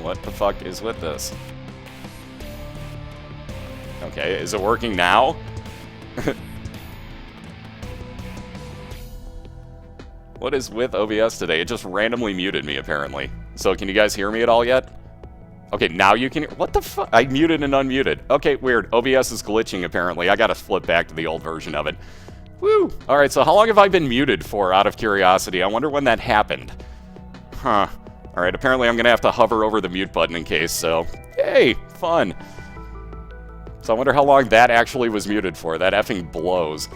What the fuck is with this? Okay, is it working now? What is with OBS today? It just randomly muted me, apparently. So, can you guys hear me at all yet? Okay, now you can hear. What the fuck? I muted and unmuted. Okay, weird. OBS is glitching, apparently. I gotta flip back to the old version of it. Woo! Alright, so how long have I been muted for, out of curiosity? I wonder when that happened. Huh. Alright, apparently I'm gonna have to hover over the mute button in case, so... Yay! Fun! So I wonder how long that actually was muted for. That effing blows.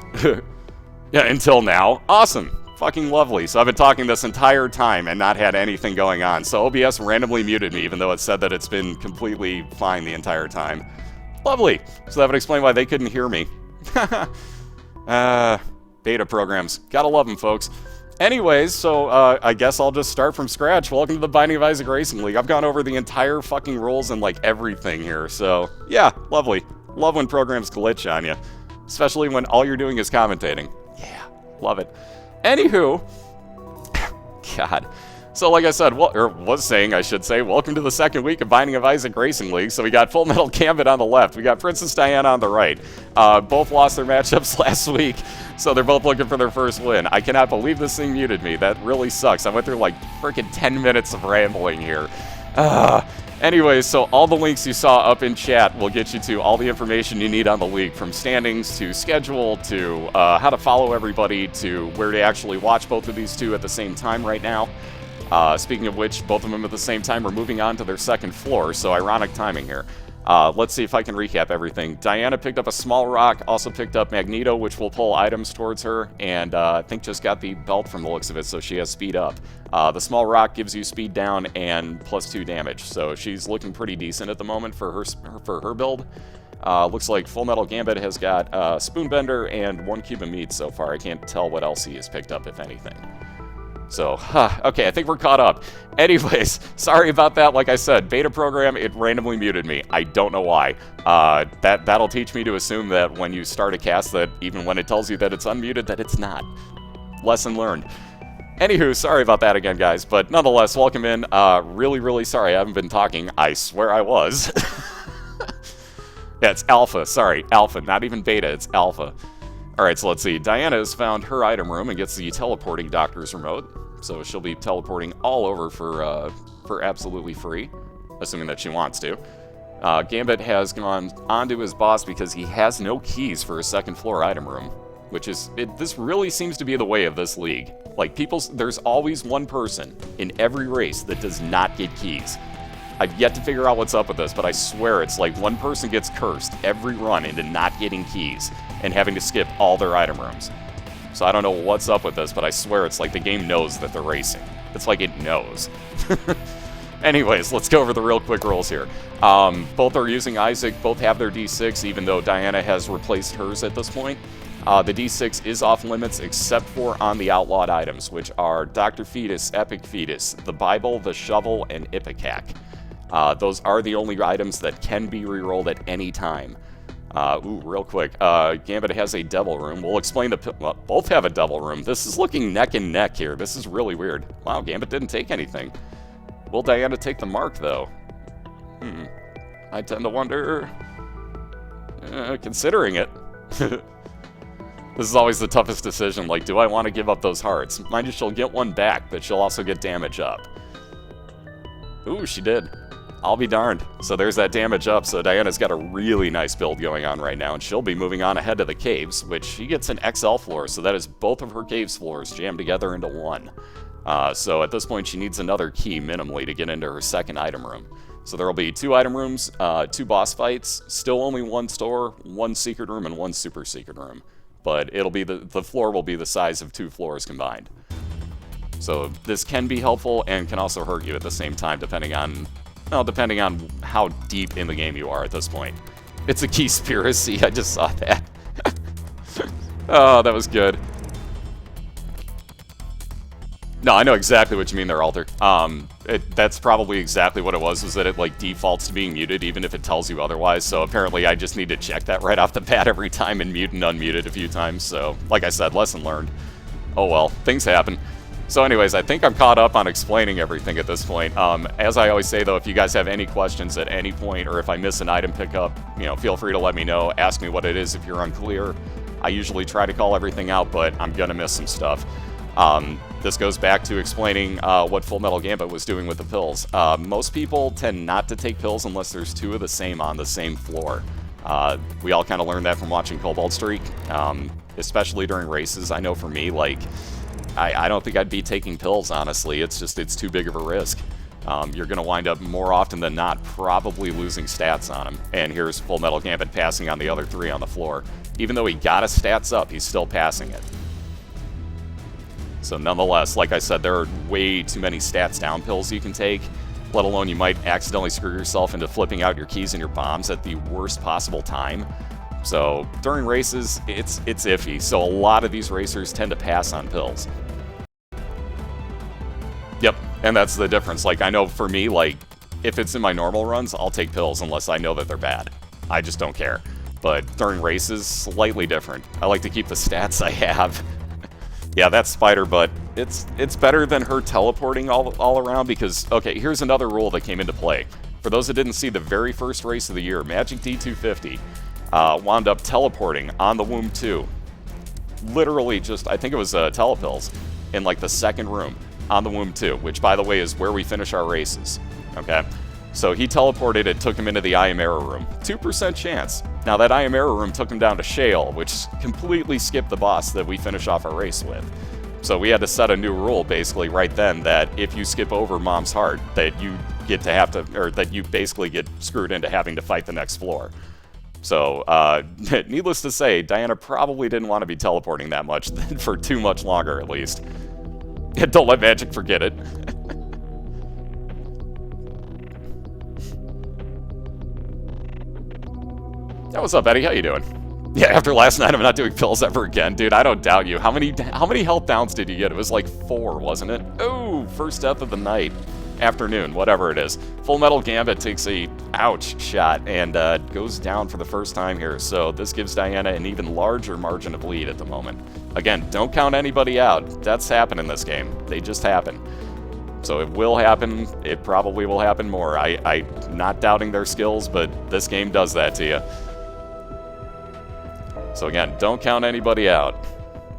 Yeah, until now. Awesome! Fucking lovely. So I've been talking this entire time and not had anything going on. So OBS randomly muted me, even though it said that it's been completely fine the entire time. Lovely! So that would explain why they couldn't hear me. Beta programs. Gotta love them, folks. Anyways, so I guess I'll just start from scratch. Welcome to the Binding of Isaac Racing League. I've gone over the entire fucking rules and, like, everything here. So, yeah, lovely. Love when programs glitch on you. Especially when all you're doing is commentating. Yeah, love it. Anywho, God. So like I said, was saying, I should say, welcome to the second week of Binding of Isaac Racing League. So we got FullMetalGambit on the left. We got PrincezzxDiana on the right. Both lost their matchups last week, so they're both looking for their first win. I cannot believe this thing muted me. That really sucks. I went through like freaking 10 minutes of rambling here. Anyways, so all the links you saw up in chat will get you to all the information you need on the league, from standings to schedule to how to follow everybody to where to actually watch both of these two at the same time right now. Speaking of which, both of them at the same time are moving on to their second floor, so ironic timing here. Let's see if I can recap everything. Diana picked up a small rock, also picked up Magneto, which will pull items towards her, and I think just got the belt from the looks of it, so she has speed up. The small rock gives you speed down and +2 damage, so she's looking pretty decent at the moment for her build. Looks like FullMetalGambit has got Spoonbender and 1 cube of meat so far. I can't tell what else he has picked up, if anything. So, okay, I think we're caught up. Anyways, sorry about that. Like I said, beta program, it randomly muted me. I don't know why. That'll teach me to assume that when you start a cast, that even when it tells you that it's unmuted, that it's not. Lesson learned. Anywho, sorry about that again, guys. But nonetheless, welcome in. Really, really sorry I haven't been talking. I swear I was. Yeah, it's alpha. Sorry, alpha. Not even beta, it's alpha. Alright, so let's see. Diana has found her item room and gets the teleporting doctor's remote. So she'll be teleporting all over for absolutely free, assuming that she wants to. Gambit has gone onto his boss because he has no keys for his second floor item room, which is, this really seems to be the way of this league. Like, there's always one person in every race that does not get keys. I've yet to figure out what's up with this, but I swear it's like one person gets cursed every run into not getting keys and having to skip all their item rooms. So I don't know what's up with this, but I swear it's like the game knows that they're racing. It's like it knows. Anyways, let's go over the real quick rules here. Both are using Isaac, both have their D6, even though Diana has replaced hers at this point. The D6 is off limits except for on the outlawed items, which are Dr. Fetus, Epic Fetus, the Bible, the Shovel, and Ipecac. Those are the only items that can be rerolled at any time. Real quick. Gambit has a devil room. We'll explain well, both have a devil room. This is looking neck and neck here. This is really weird. Wow, Gambit didn't take anything. Will Diana take the mark, though? I tend to wonder. Considering it. This is always the toughest decision. Like, do I want to give up those hearts? Mind you, she'll get one back, but she'll also get damage up. Ooh, she did. I'll be darned. So there's that damage up, so Diana's got a really nice build going on right now, and she'll be moving on ahead to the caves, which she gets an XL floor, so that is both of her caves floors jammed together into one. So at this point, she needs another key minimally to get into her second item room. So there will be 2 item rooms, 2 boss fights, still only 1 store, 1 secret room, and 1 super secret room. But it'll be the floor will be the size of 2 floors combined. So this can be helpful and can also hurt you at the same time, depending on how deep in the game you are at this point. It's a keyspiracy, I just saw that. Oh, that was good. No, I know exactly what you mean there, Alter. That's probably exactly what it was that it, like, defaults to being muted even if it tells you otherwise, so apparently I just need to check that right off the bat every time and mute and unmute it a few times, so, like I said, lesson learned. Oh well, things happen. So anyways, I think I'm caught up on explaining everything at this point. As I always say, though, if you guys have any questions at any point, or if I miss an item pickup, you know, feel free to let me know. Ask me what it is if you're unclear. I usually try to call everything out, but I'm gonna miss some stuff. This goes back to explaining what Full Metal Gambit was doing with the pills. Most people tend not to take pills unless there's two of the same on the same floor. We all kind of learned that from watching Cobalt Streak, especially during races. I know for me, like, I don't think I'd be taking pills, honestly. It's too big of a risk. You're going to wind up more often than not probably losing stats on him. And here's Full Metal Gambit passing on the other three on the floor. Even though he got his stats up, he's still passing it. So nonetheless, like I said, there are way too many stats down pills you can take, let alone you might accidentally screw yourself into flipping out your keys and your bombs at the worst possible time. So during races, it's iffy. So a lot of these racers tend to pass on pills. Yep, and that's the difference. Like, I know for me, like, if it's in my normal runs, I'll take pills unless I know that they're bad. I just don't care. But during races, slightly different. I like to keep the stats I have. Yeah, that's Spider, but it's better than her teleporting all around because, okay, here's another rule that came into play. For those that didn't see the very first race of the year, Magic D250 wound up teleporting on the Womb 2. Literally just, I think it was telepills, in like the second room on the Womb 2, which, by the way, is where we finish our races, okay? So he teleported, it took him into the I Am Error room. 2% chance. Now, that I Am Error room took him down to Shale, which completely skipped the boss that we finish off our race with. So we had to set a new rule, basically, right then, that if you skip over Mom's Heart, that you get to have to, or that you basically get screwed into having to fight the next floor. So, needless to say, Diana probably didn't want to be teleporting that much, for too much longer, at least. Don't let Magic forget it. Yeah, what's up, Eddie? How you doing? Yeah, after last night, I'm not doing pills ever again. Dude, I don't doubt you. How many health downs did you get? It was like 4, wasn't it? Oh, first death of the night. Afternoon, whatever it is. Full Metal Gambit takes a ouch shot and goes down for the first time here. So this gives Diana an even larger margin of lead at the moment. Again, don't count anybody out. That's happened in this game. They just happen. So it will happen. It probably will happen more. I'm not doubting their skills, but this game does that to you. So again, don't count anybody out.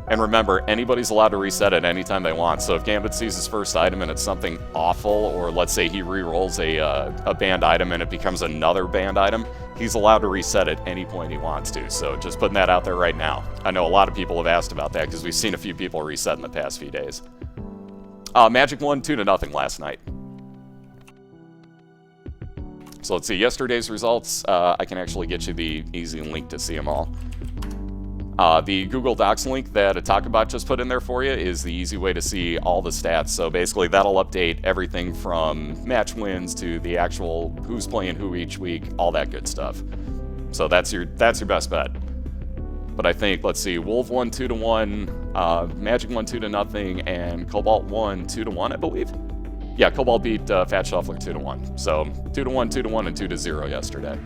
And remember, anybody's allowed to reset at any time they want. So if Gambit sees his first item and it's something awful, or let's say he re-rolls a banned item and it becomes another banned item, he's allowed to reset at any point he wants to. So just putting that out there right now. I know a lot of people have asked about that because we've seen a few people reset in the past few days. Magic won 2-0 last night. So let's see, yesterday's results. I can actually get you the easy link to see them all. The Google Docs link that Atakabot just put in there for you is the easy way to see all the stats. So basically, that'll update everything from match wins to the actual who's playing who each week, all that good stuff. So that's your best bet. But I think, let's see, Wolf won 2-1, Magic won 2-0, and Cobalt won 2-1, I believe. Yeah, Cobalt beat Fat Shuffler 2-1. So 2-1, 2-1, and 2-0 yesterday.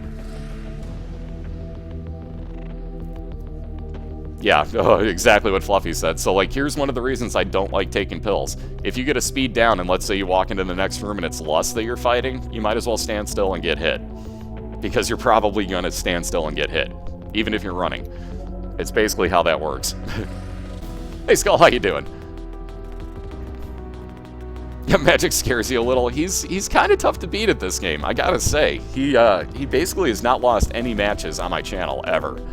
Yeah, exactly what Fluffy said. So, like, here's one of the reasons I don't like taking pills. If you get a speed down and let's say you walk into the next room and it's Lust that you're fighting, you might as well stand still and get hit. Because you're probably going to stand still and get hit, even if you're running. It's basically how that works. Hey, Skull, how you doing? Yeah, Magic scares you a little. He's kind of tough to beat at this game, I gotta say. He basically has not lost any matches on my channel, ever.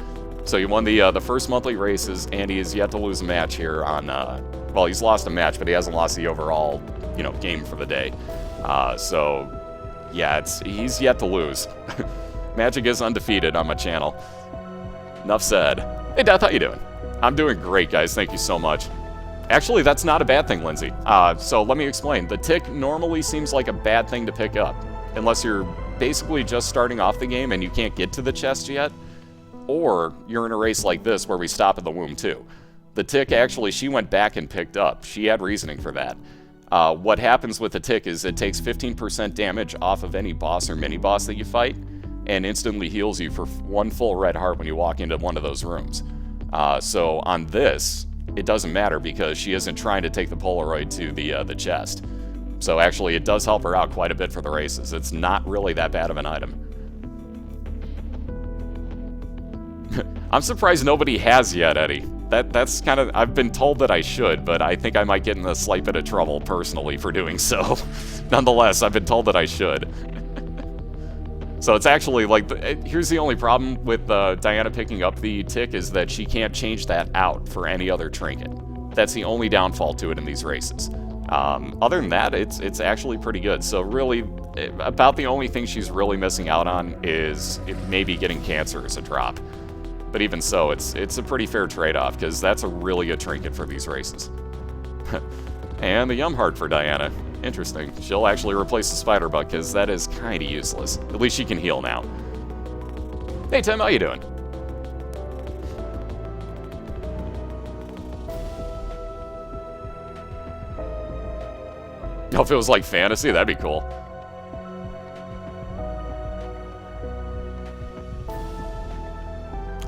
So he won the first monthly races, and he has yet to lose a match here on, well, he's lost a match, but he hasn't lost the overall, you know, game for the day. So, yeah, he's yet to lose. Magic is undefeated on my channel. Enough said. Hey, Death, how you doing? I'm doing great, guys. Thank you so much. Actually, that's not a bad thing, Lindsay. So let me explain. The tick normally seems like a bad thing to pick up, unless you're basically just starting off the game and you can't get to the chest yet. Or you're in a race like this where we stop at the Womb 2. The tick, actually, she went back and picked up. She had reasoning for that. What happens with the tick is it takes 15% damage off of any boss or mini-boss that you fight, and instantly heals you for 1 full red heart when you walk into one of those rooms. So on this, it doesn't matter because she isn't trying to take the Polaroid to the chest. So actually, it does help her out quite a bit for the races. It's not really that bad of an item. I'm surprised nobody has yet, Eddie. That's kind of... I've been told that I should, but I think I might get in a slight bit of trouble personally for doing so. Nonetheless, I've been told that I should. So it's actually like... here's the only problem with Diana picking up the tick is that she can't change that out for any other trinket. That's the only downfall to it in these races. Other than that, it's actually pretty good. So really, about the only thing she's really missing out on is maybe getting cancer as a drop. But even so, it's a pretty fair trade-off, because that's a really good trinket for these races. And the Yum Heart for Diana. Interesting. She'll actually replace the Spider Butt, because that is kind of useless. At least she can heal now. Hey Tim, how you doing? Oh, if it was like fantasy, that'd be cool.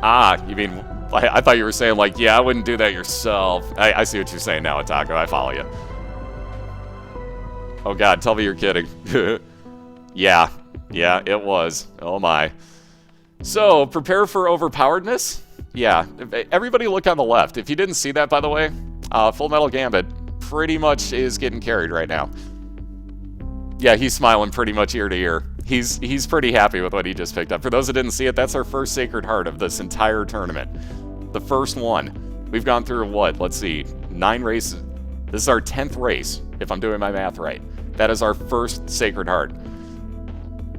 Ah, you mean... I thought you were saying, like, yeah, I wouldn't do that yourself. I see what you're saying now, Atako. I follow you. Oh, God, tell me you're kidding. Yeah, it was. Oh, my. So, prepare for overpoweredness? Yeah, everybody look on the left. If you didn't see that, by the way, Full Metal Gambit pretty much is getting carried right now. Yeah, he's smiling pretty much ear to ear. He's pretty happy with what he just picked up. For those that didn't see it, that's our first Sacred Heart of this entire tournament. The first one. We've gone through, what? Let's see. 9 races. This is our 10th race, if I'm doing my math right. That is our first Sacred Heart.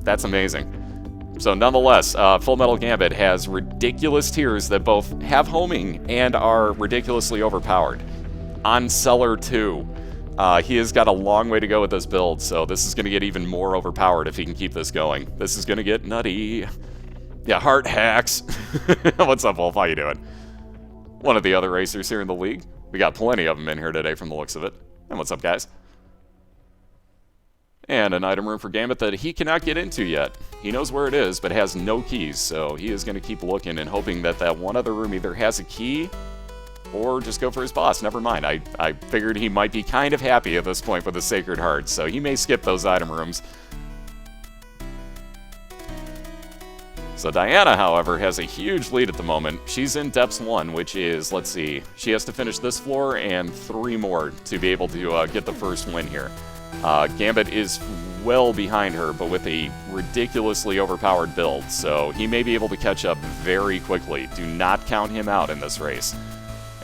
That's amazing. So nonetheless, Full Metal Gambit has ridiculous tiers that both have homing and are ridiculously overpowered. On Cellar 2. He has got a long way to go with this build, so this is going to get even more overpowered if he can keep this going. This is going to get nutty. Yeah, heart hacks. What's up, Wolf? How you doing? One of the other racers here in the league. We got plenty of them in here today from the looks of it. And what's up, guys? And an item room for Gambit that he cannot get into yet. He knows where it is, but has no keys, so he is going to keep looking and hoping that that one other room either has a key or just go for his boss. Never mind. I figured he might be kind of happy at this point with the Sacred Heart, so he may skip those item rooms. So Diana, however, has a huge lead at the moment. She's in Depths 1, which is, let's see, she has to finish this floor and 3 more to be able to get the first win here. Gambit is well behind her, but with a ridiculously overpowered build, so he may be able to catch up very quickly. Do not count him out in this race.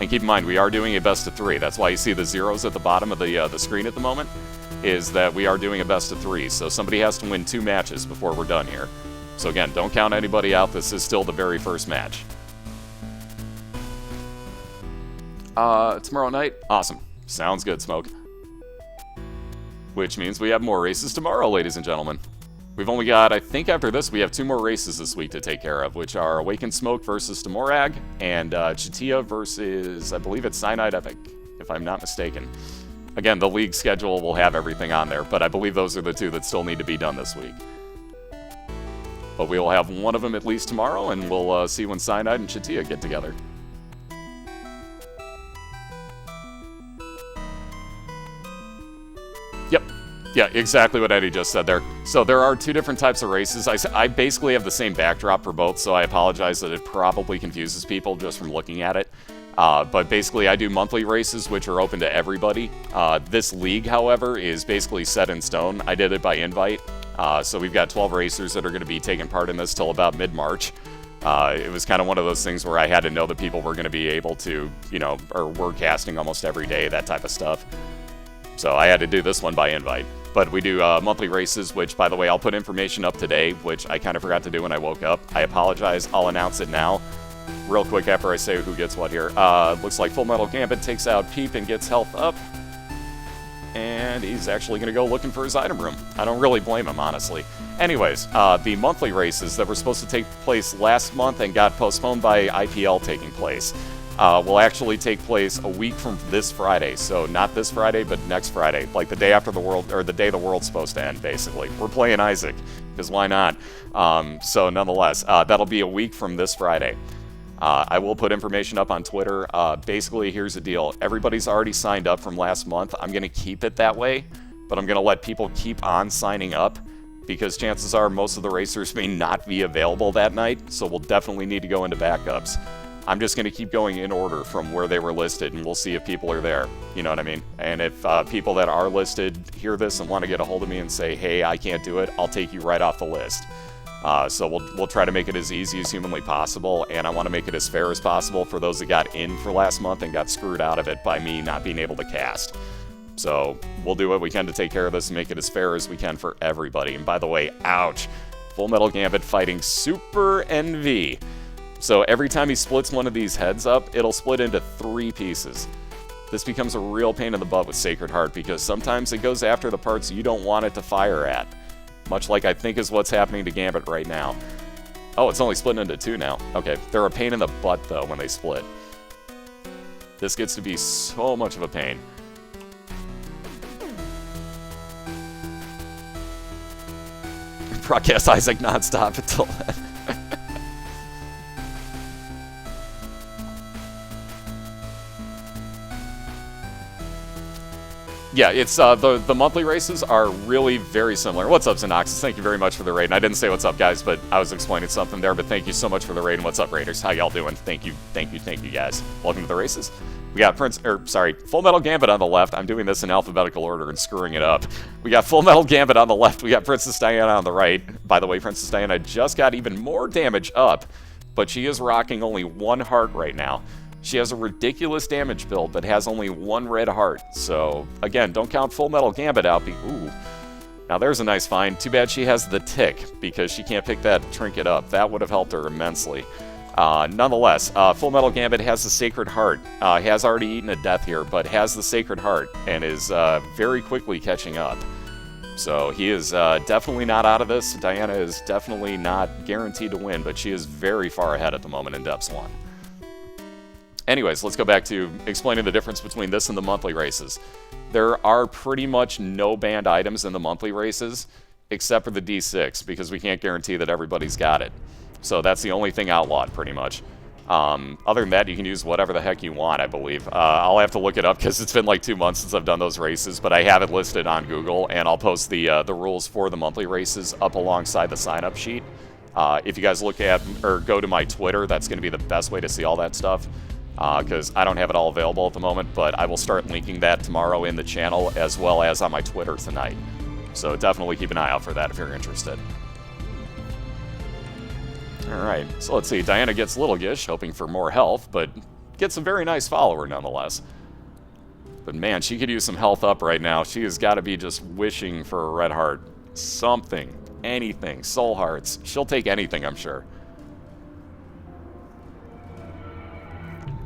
And keep in mind, we are doing a best of 3. That's why you see the zeros at the bottom of the screen at the moment, is that we are doing a best of 3. So somebody has to win 2 matches before we're done here. So again, don't count anybody out. This is still the very first match. Tomorrow night? Awesome. Sounds good, Smoke. Which means we have more races tomorrow, ladies and gentlemen. We've only got, I think after this, we have 2 more races this week to take care of, which are Awakened Smoke versus Demorag, and Chatia versus, I believe it's Cyanide Epic, if I'm not mistaken. Again, the league schedule will have everything on there, but I believe those are the 2 that still need to be done this week. But we will have one of them at least tomorrow, and we'll see when Cyanide and Chatia get together. Yep. Yeah, exactly what Eddie just said there. So there are 2 different types of races. I basically have the same backdrop for both, so I apologize that it probably confuses people just from looking at it. But basically, I do monthly races, which are open to everybody. This league, however, is basically set in stone. I did it by invite. So we've got 12 racers that are going to be taking part in this till about mid-March. It was kind of one of those things where I had to know that people were going to be able to, you know, or were casting almost every day, that type of stuff. So I had to do this one by invite. But we do monthly races, which, by the way, I'll put information up today, which I kind of forgot to do when I woke up. I apologize. I'll announce it now. Real quick after I say who gets what here. Looks like Full Metal Gambit takes out Peep and gets health up. And he's actually going to go looking for his item room. I don't really blame him, honestly. Anyways, the monthly races that were supposed to take place last month and got postponed by IPL taking place will actually take place a week from this Friday. So not this Friday, but next Friday, like the day after the world, or the day the world's supposed to end, basically. We're playing Isaac, because why not? So nonetheless, that'll be a week from this Friday. I will put information up on Twitter. Basically, here's the deal. Everybody's already signed up from last month. I'm going to keep it that way, but I'm going to let people keep on signing up because chances are most of the racers may not be available that night, so we'll definitely need to go into backups. I'm just going to keep going in order from where they were listed, and we'll see if people are there. You know what I mean? And if people that are listed hear this and want to get a hold of me and say, hey, I can't do it, I'll take you right off the list. So we'll try to make it as easy as humanly possible, and I want to make it as fair as possible for those that got in for last month and got screwed out of it by me not being able to cast. So we'll do what we can to take care of this and make it as fair as we can for everybody. And by the way, ouch, FullMetalGambit fighting Super NV. So every time he splits one of these heads up, it'll split into 3 pieces. This becomes a real pain in the butt with Sacred Heart because sometimes it goes after the parts you don't want it to fire at. Much like I think is what's happening to Gambit right now. Oh, it's only splitting into 2 now. Okay, they're a pain in the butt though when they split. This gets to be so much of a pain. Broadcast Isaac nonstop until then. Yeah, it's the monthly races are really very similar. What's up, Xenoxis? Thank you very much for the raid. And I didn't say what's up, guys, but I was explaining something there. But thank you so much for the raid. And what's up, Raiders? How y'all doing? Thank you, guys. Welcome to the races. We got FullMetalGambit on the left. I'm doing this in alphabetical order and screwing it up. We got FullMetalGambit on the left. We got PrincezzxDiana on the right. By the way, PrincezzxDiana just got even more damage up, but she is rocking only 1 heart right now. She has a ridiculous damage build, but has only 1 red heart. So, again, don't count FullMetalGambit out. Ooh. Now, there's a nice find. Too bad she has the tick, because she can't pick that trinket up. That would have helped her immensely. Nonetheless, FullMetalGambit has the Sacred Heart. Has already eaten a death here, but has the Sacred Heart, and is very quickly catching up. So, he is definitely not out of this. Diana is definitely not guaranteed to win, but she is very far ahead at the moment in Depths 1. Anyways, let's go back to explaining the difference between this and the monthly races. There are pretty much no banned items in the monthly races, except for the D6, because we can't guarantee that everybody's got it. So that's the only thing outlawed, pretty much. Other than that, you can use whatever the heck you want, I believe. I'll have to look it up, because it's been like 2 months since I've done those races, but I have it listed on Google, and I'll post the rules for the monthly races up alongside the sign-up sheet. If you guys look at, or go to my Twitter, that's going to be the best way to see all that stuff. Because I don't have it all available at the moment, but I will start linking that tomorrow in the channel as well as on my Twitter tonight. So definitely keep an eye out for that if you're interested. Alright, so let's see. Diana gets Little Gish, hoping for more health, but gets a very nice follower nonetheless. But man, she could use some health up right now. She has got to be just wishing for a red heart. Something. Anything. Soul hearts. She'll take anything, I'm sure.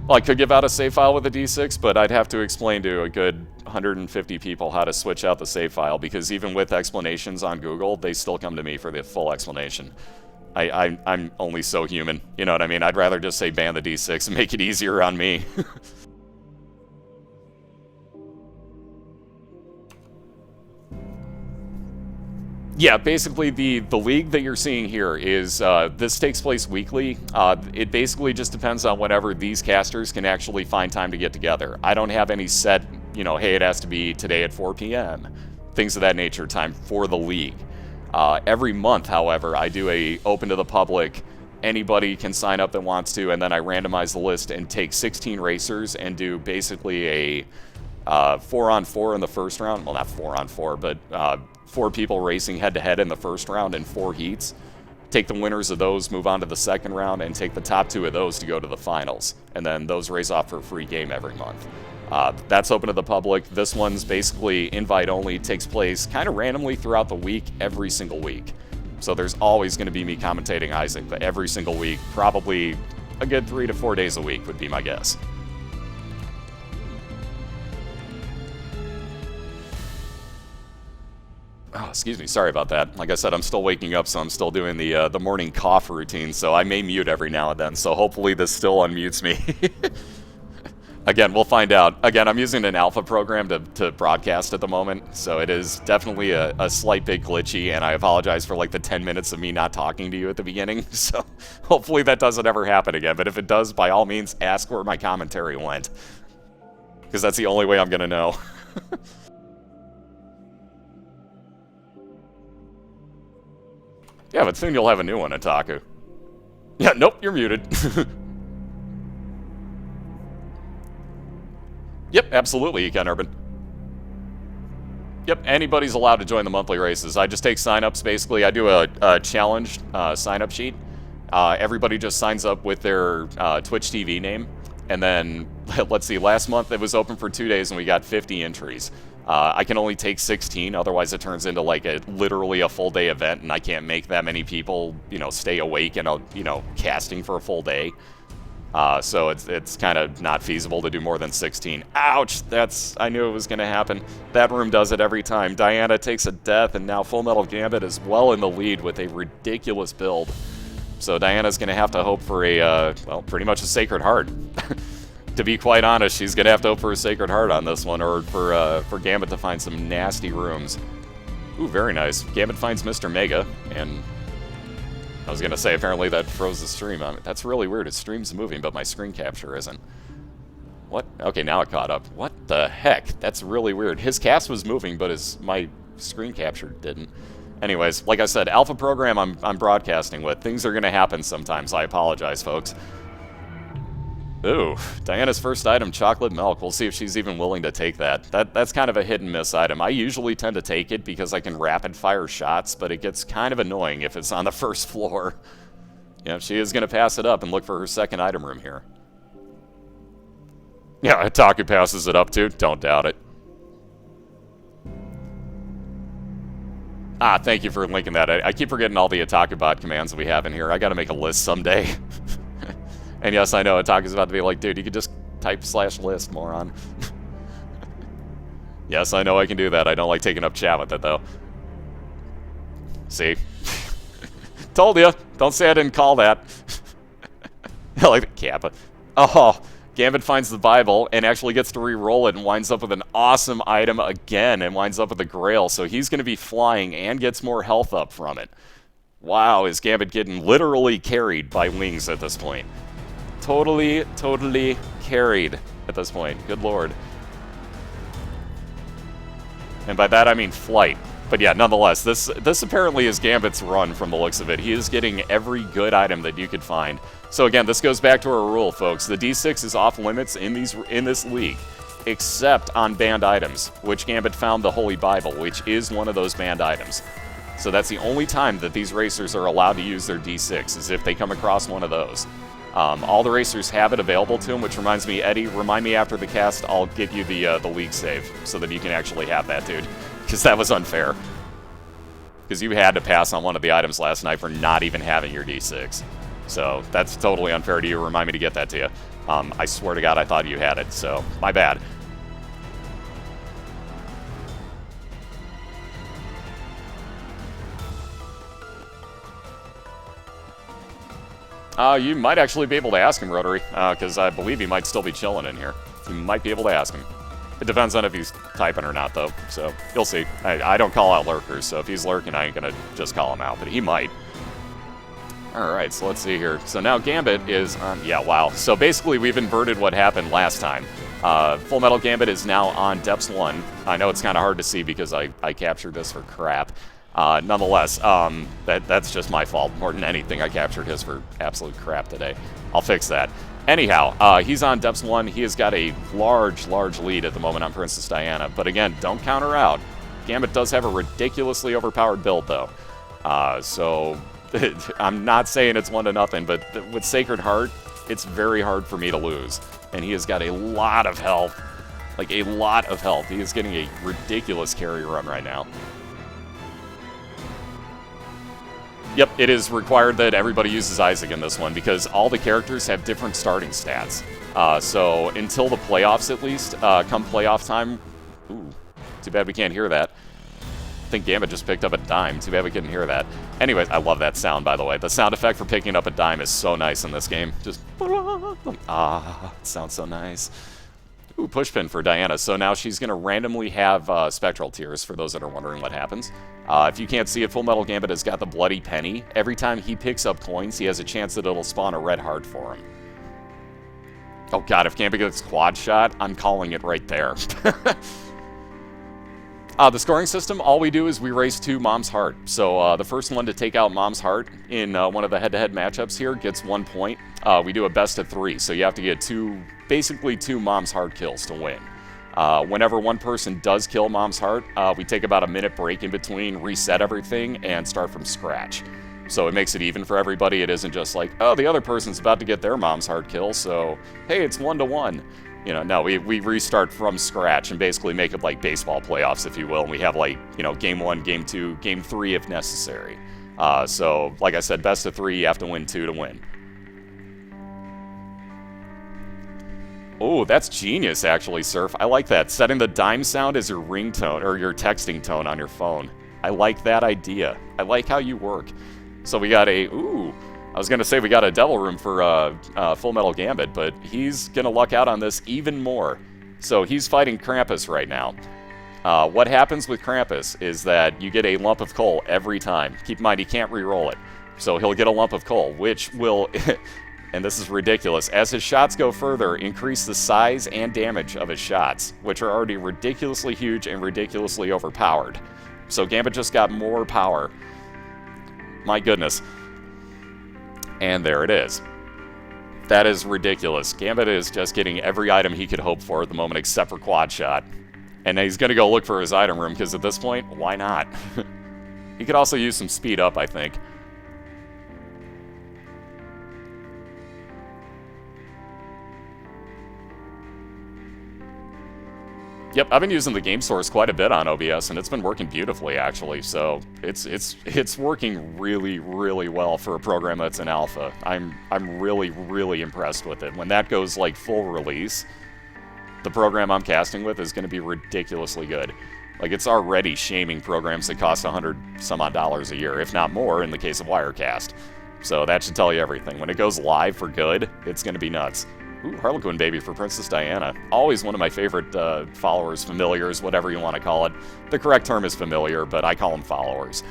Well, I could give out a save file with a D6, but I'd have to explain to a good 150 people how to switch out the save file, because even with explanations on Google, they still come to me for the full explanation. I'm only so human, you know what I mean? I'd rather just say ban the D6 and make it easier on me. Yeah, basically the league that you're seeing here is, this takes place weekly. It basically just depends on whenever these casters can actually find time to get together. I don't have any set, you know, hey, it has to be today at 4 p.m., things of that nature time for the league. Every month, however, I do a open to the public, anybody can sign up that wants to, and then I randomize the list and take 16 racers and do basically a 4-on-4 in the first round. Well, not 4-on-4, but 4 people racing head-to-head in the first round in 4 heats. Take the winners of those, move on to the second round, and take the top 2 of those to go to the finals. And then those race off for a free game every month. That's open to the public. This one's basically invite-only, takes place kind of randomly throughout the week, every single week. So there's always going to be me commentating Isaac, but every single week, probably a good 3 to 4 days a week would be my guess. Oh, excuse me, sorry about that. Like I said, I'm still waking up, so I'm still doing the morning cough routine, so I may mute every now and then, so hopefully this still unmutes me. Again, we'll find out. Again, I'm using an alpha program to broadcast at the moment, so it is definitely a slight bit glitchy, and I apologize for like the 10 minutes of me not talking to you at the beginning, so hopefully that doesn't ever happen again, but if it does, by all means, ask where my commentary went, because that's the only way I'm going to know. Yeah, but soon you'll have a new one, Otaku. Yeah, nope, you're muted. Yep, absolutely, you can, Urban. Yep, anybody's allowed to join the monthly races. I just take signups, basically. I do a challenge sign-up sheet. Everybody just signs up with their Twitch TV name. And then, let's see, last month it was open for 2 days and we got 50 entries. I can only take 16, otherwise it turns into like literally a full day event, and I can't make that many people, you know, stay awake and, you know, casting for a full day. So it's kind of not feasible to do more than 16. Ouch! I knew it was going to happen. That room does it every time. Diana takes a death, and now FullMetalGambit is well in the lead with a ridiculous build. So Diana's going to have to hope for a, well, pretty much a Sacred Heart. To be quite honest, she's going to have to hope for a Sacred Heart on this one, or for Gambit to find some nasty rooms. Ooh, very nice. Gambit finds Mr. Mega, and I was going to say, apparently that froze the stream. That's really weird. His stream's moving, but my screen capture isn't. What? Okay, now it caught up. What the heck? That's really weird. His cast was moving, but my screen capture didn't. Anyways, like I said, alpha program I'm broadcasting with. Things are going to happen sometimes. I apologize, folks. Ooh, Diana's first item, chocolate milk. We'll see if she's even willing to take that. That's kind of a hit-and-miss item. I usually tend to take it because I can rapid-fire shots, but it gets kind of annoying if it's on the first floor. Yeah, she is going to pass it up and look for her second item room here. Yeah, Otaku passes it up too. Don't doubt it. Ah, thank you for linking that. I keep forgetting all the Otaku bot commands that we have in here. I got to make a list someday. And yes, I know Otaku's about to be like, dude, you could just type /list, moron. Yes, I know I can do that. I don't like taking up chat with it, though. See? Told you. Don't say I didn't call that. I like the Kappa. Oh, Gambit finds the Bible and actually gets to re-roll it and winds up with an awesome item again and winds up with a Grail. So he's going to be flying and gets more health up from it. Wow, is Gambit getting literally carried by wings at this point. Totally carried at this point. Good lord. And by that I mean flight. But yeah, nonetheless, this apparently is Gambit's run from the looks of it. He is getting every good item that you could find. So again, this goes back to our rule, folks. The D6 is off limits in this league, except on banned items, which Gambit found the Holy Bible, which is one of those banned items. So that's the only time that these racers are allowed to use their D6, is if they come across one of those. All the racers have it available to them, which reminds me, Eddie, remind me after the cast, I'll give you the league save so that you can actually have that, dude. Because that was unfair. Because you had to pass on one of the items last night for not even having your D6. So that's totally unfair to you. Remind me to get that to you. I swear to God, I thought you had it, so my bad. You might actually be able to ask him, Rotary, because I believe he might still be chilling in here. You might be able to ask him. It depends on if he's typing or not, though, so you'll see. I don't call out lurkers, so if he's lurking, I ain't gonna just call him out, but he might. Alright, so let's see here. So now Gambit is on... Yeah, wow. So basically, we've inverted what happened last time. FullMetalGambit is now on Depths 1. I know it's kind of hard to see because I captured this for crap. Nonetheless, that's just my fault. More than anything, I captured his for absolute crap today. I'll fix that. Anyhow, he's on Depths 1. He has got a large lead at the moment on PrincezzxDiana. But again, don't count her out. Gambit does have a ridiculously overpowered build, though. So I'm not saying it's 1-0, but with Sacred Heart, it's very hard for me to lose. And he has got a lot of health. Like, a lot of health. He is getting a ridiculous carry run right now. Yep, it is required that everybody uses Isaac in this one because all the characters have different starting stats. So until the playoffs, at least, come playoff time... Ooh, too bad we can't hear that. I think Gambit just picked up a dime. Too bad we couldn't hear that. Anyways, I love that sound, by the way. The sound effect for picking up a dime is so nice in this game. Just... Ah, it sounds so nice. Ooh, pushpin for Diana. So now she's going to randomly have spectral tears, for those that are wondering what happens. If you can't see it, Full Metal Gambit has got the bloody penny. Every time he picks up coins, he has a chance that it'll spawn a red heart for him. Oh god, if Gambit gets quad shot, I'm calling it right there. The scoring system, all we do is we race to Mom's Heart. So the first one to take out Mom's Heart in one of the head-to-head matchups here gets 1 point. We do a best of 3, so you have to get basically two Mom's Heart kills to win. Whenever one person does kill Mom's Heart, we take about a minute break in between, reset everything, and start from scratch. So it makes it even for everybody. It isn't just like, oh, the other person's about to get their Mom's Heart kill, so hey, it's 1-1. You know, no, we restart from scratch and basically make it like baseball playoffs, if you will. And we have like, you know, game 1, game 2, game 3 if necessary. So, like I said, best of 3, you have to win 2 to win. Oh, that's genius, actually, Surf. I like that. Setting the dime sound as your ringtone, or your texting tone on your phone. I like that idea. I like how you work. So we got a, I was going to say we got a devil room for Full Metal Gambit, but he's going to luck out on this even more. So he's fighting Krampus right now. What happens with Krampus is that you get a lump of coal every time. Keep in mind, he can't re-roll it. So he'll get a lump of coal, which will, and this is ridiculous, as his shots go further, increase the size and damage of his shots, which are already ridiculously huge and ridiculously overpowered. So Gambit just got more power. My goodness. And there it is. That is ridiculous. Gambit is just getting every item he could hope for at the moment except for quad shot. And he's going to go look for his item room because at this point, why not? He could also use some speed up, I think. Yep, I've been using the game source quite a bit on OBS, and it's been working beautifully, actually. So it's working really, really well for a program that's in alpha. I'm really, really impressed with it. When that goes like full release, the program I'm casting with is going to be ridiculously good. Like, it's already shaming programs that cost $100 some odd a year, if not more, in the case of Wirecast. So that should tell you everything. When it goes live for good, it's going to be nuts. Ooh, Harlequin baby for PrincezzxDiana. Always one of my favorite followers, familiars, whatever you want to call it. The correct term is familiar, but I call them followers.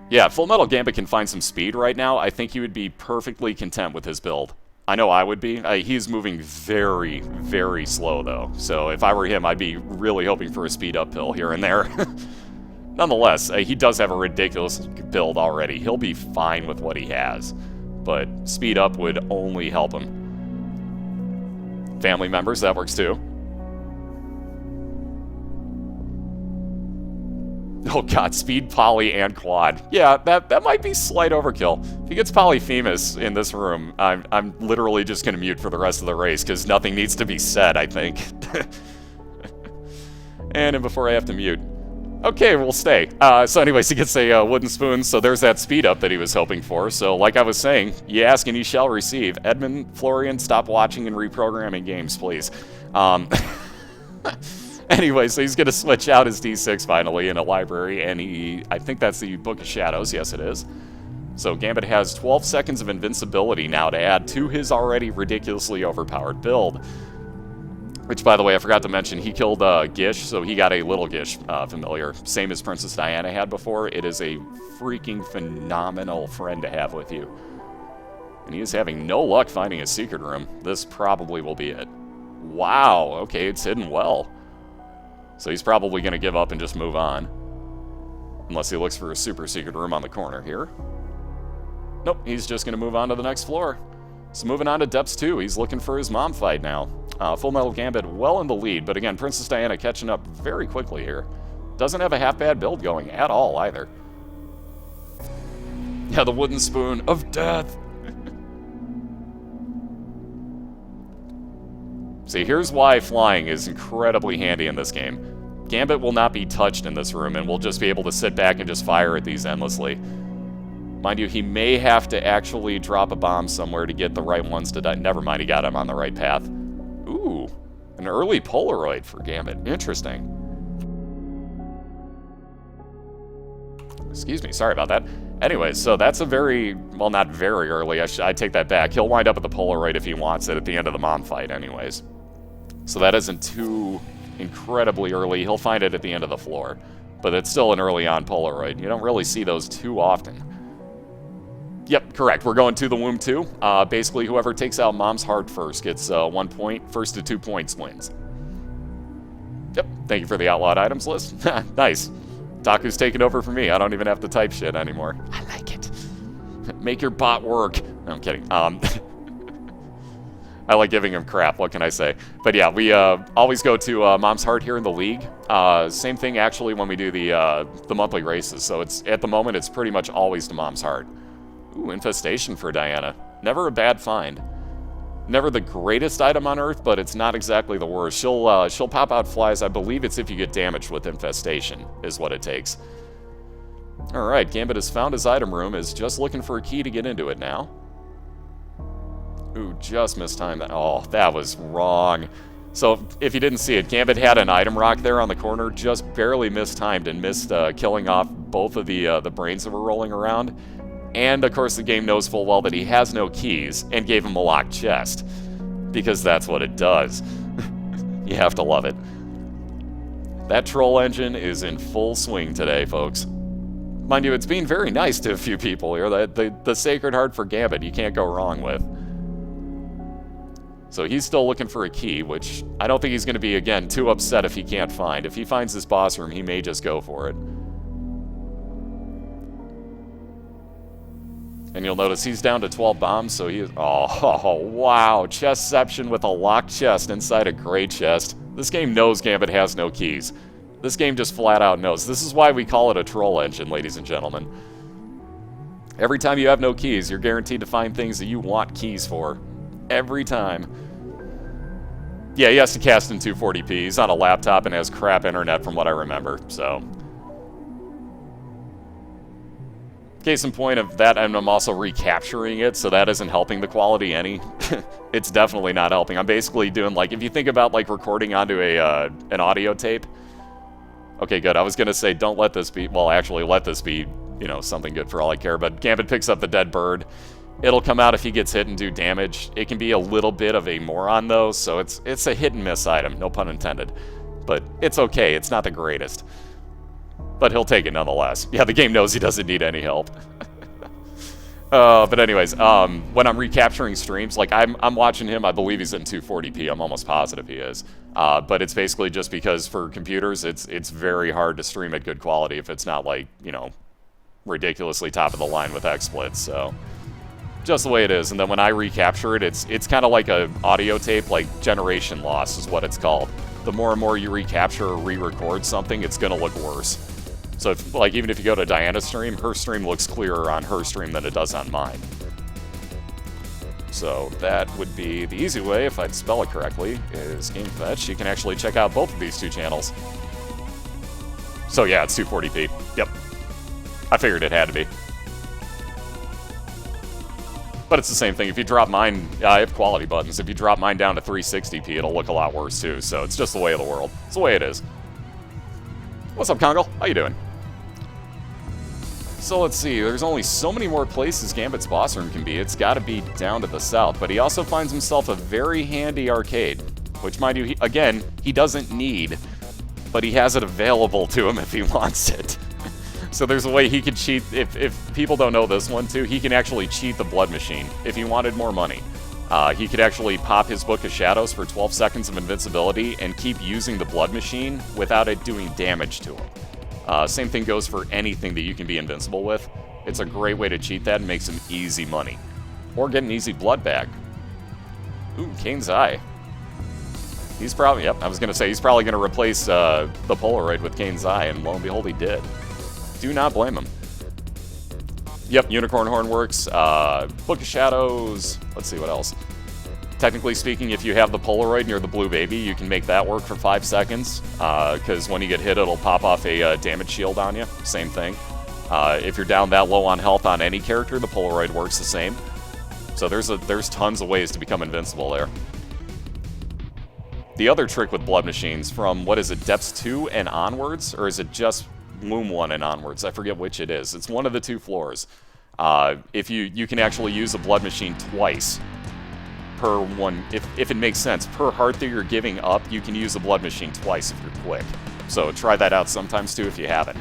Yeah, Full Metal Gambit can find some speed right now. I think he would be perfectly content with his build. I know I would be. He's moving very, very slow, though. So if I were him, I'd be really hoping for a speed up pill here and there. Nonetheless, he does have a ridiculous build already. He'll be fine with what he has, but speed up would only help him. Family members, that works too. Oh god, speed, poly, and quad. Yeah, that might be slight overkill. If he gets Polyphemus in this room, I'm literally just going to mute for the rest of the race, because nothing needs to be said, I think. And before I have to mute. Okay, we'll stay. So anyways, he gets a wooden spoon, so there's that speed up that he was hoping for. So like I was saying, you ask and you shall receive. Edmund, Florian, stop watching and reprogramming games, please. Anyway, so he's going to switch out his D6 finally in a library, and I think that's the Book of Shadows. Yes, it is. So Gambit has 12 seconds of invincibility now to add to his already ridiculously overpowered build. Which, by the way, I forgot to mention, he killed Gish, so he got a little Gish familiar. Same as PrincezzDiana had before. It is a freaking phenomenal friend to have with you. And he is having no luck finding a secret room. This probably will be it. Wow, okay, it's hidden well. So he's probably going to give up and just move on. Unless he looks for a super secret room on the corner here. Nope, he's just going to move on to the next floor. So moving on to Depths 2, he's looking for his mom fight now. Full Metal Gambit well in the lead, but again, PrincezzDiana catching up very quickly here. Doesn't have a half-bad build going at all, either. Yeah, the wooden spoon of death. See, here's why flying is incredibly handy in this game. Gambit will not be touched in this room, and we'll just be able to sit back and just fire at these endlessly. Mind you, he may have to actually drop a bomb somewhere to get the right ones to die. Never mind, he got him on the right path. Ooh, an early Polaroid for Gambit. Interesting. Excuse me, sorry about that. Anyways, so that's a very, well, not very early, I take that back. He'll wind up at the Polaroid if he wants it at the end of the mom fight anyways. So that isn't too incredibly early. He'll find it at the end of the floor. But it's still an early on Polaroid. You don't really see those too often. Yep, correct. We're going to the womb too. Basically, whoever takes out mom's heart first gets 1 point. First to 2 points wins. Yep, thank you for the outlawed items list. Nice. Taku's taking over for me. I don't even have to type shit anymore. I like it. Make your bot work. No, I'm kidding. I like giving him crap. What can I say? But yeah, we always go to Mom's Heart here in the league. Same thing actually when we do the monthly races. So it's at the moment it's pretty much always to Mom's Heart. Ooh, Infestation for Diana. Never a bad find. Never the greatest item on Earth, but it's not exactly the worst. She'll pop out flies. I believe it's if you get damaged with Infestation, is what it takes. Alright, Gambit has found his item room, is just looking for a key to get into it now. Ooh, just mistimed that. Oh, that was wrong. So, if you didn't see it, Gambit had an item rock there on the corner, just barely mistimed and missed killing off both of the brains that were rolling around. And, of course, the game knows full well that he has no keys, and gave him a locked chest. Because that's what it does. You have to love it. That troll engine is in full swing today, folks. Mind you, it's being very nice to a few people here. The Sacred Heart for Gambit, you can't go wrong with. So he's still looking for a key, which I don't think he's going to be, again, too upset if he can't find. If he finds his boss room, he may just go for it. And you'll notice he's down to 12 bombs, so he is... Oh, wow. Chestception with a locked chest inside a gray chest. This game knows Gambit has no keys. This game just flat out knows. This is why we call it a troll engine, ladies and gentlemen. Every time you have no keys, you're guaranteed to find things that you want keys for. Every time. Yeah, he has to cast in 240p. He's on a laptop and has crap internet from what I remember, so... Case in point of that, and I'm also recapturing it, so that isn't helping the quality any. It's definitely not helping. I'm basically doing, like, if you think about, like, recording onto an audio tape. Okay, good. I was going to say, don't let this be, well, actually, let this be, you know, something good for all I care, but Gambit picks up the dead bird. It'll come out if he gets hit and do damage. It can be a little bit of a moron, though, so it's a hit-and-miss item, no pun intended. But it's okay. It's not the greatest. But he'll take it nonetheless. Yeah, the game knows he doesn't need any help. But anyways, when I'm recapturing streams, like I'm watching him, I believe he's in 240p. I'm almost positive he is. But it's basically just because for computers, it's very hard to stream at good quality if it's not like, you know, ridiculously top of the line with XSplits. So just the way it is. And then when I recapture it, it's kind of like a audio tape, like generation loss is what it's called. The more and more you recapture or re-record something, it's going to look worse. So, if, like, even if you go to Diana's stream, her stream looks clearer on her stream than it does on mine. So, that would be the easy way, if I'd spell it correctly, is GameFetch. You can actually check out both of these two channels. So, yeah, it's 240p. Yep. I figured it had to be. But it's the same thing. If you drop mine, I have quality buttons. If you drop mine down to 360p, it'll look a lot worse, too. So, it's just the way of the world. It's the way it is. What's up, Kongle? How you doing? So let's see, there's only so many more places Gambit's boss room can be. It's got to be down to the south, but he also finds himself a very handy arcade, which, mind you, again, he doesn't need, but he has it available to him if he wants it. So there's a way he could cheat, if people don't know this one too, he can actually cheat the blood machine if he wanted more money. He could actually pop his Book of Shadows for 12 seconds of invincibility and keep using the blood machine without it doing damage to him. Same thing goes for anything that you can be invincible with. It's a great way to cheat that and make some easy money. Or get an easy blood bag. Ooh, Kane's Eye. He's probably, yep, I was going to say, he's probably going to replace the Polaroid with Kane's Eye, and lo and behold, he did. Do not blame him. Yep, Unicorn Horn works. Book of Shadows. Let's see what else. Technically speaking, if you have the Polaroid near the blue baby, you can make that work for 5 seconds. Because when you get hit, it'll pop off a damage shield on you. Same thing. If you're down that low on health on any character, the Polaroid works the same. So there's tons of ways to become invincible there. The other trick with blood machines from, what is it, Depths 2 and onwards? Or is it just Womb 1 and onwards. I forget which it is. It's one of the 2 floors. If you can actually use a blood machine twice per one, if it makes sense. Per heart that you're giving up, you can use a blood machine twice if you're quick. So try that out sometimes too if you haven't.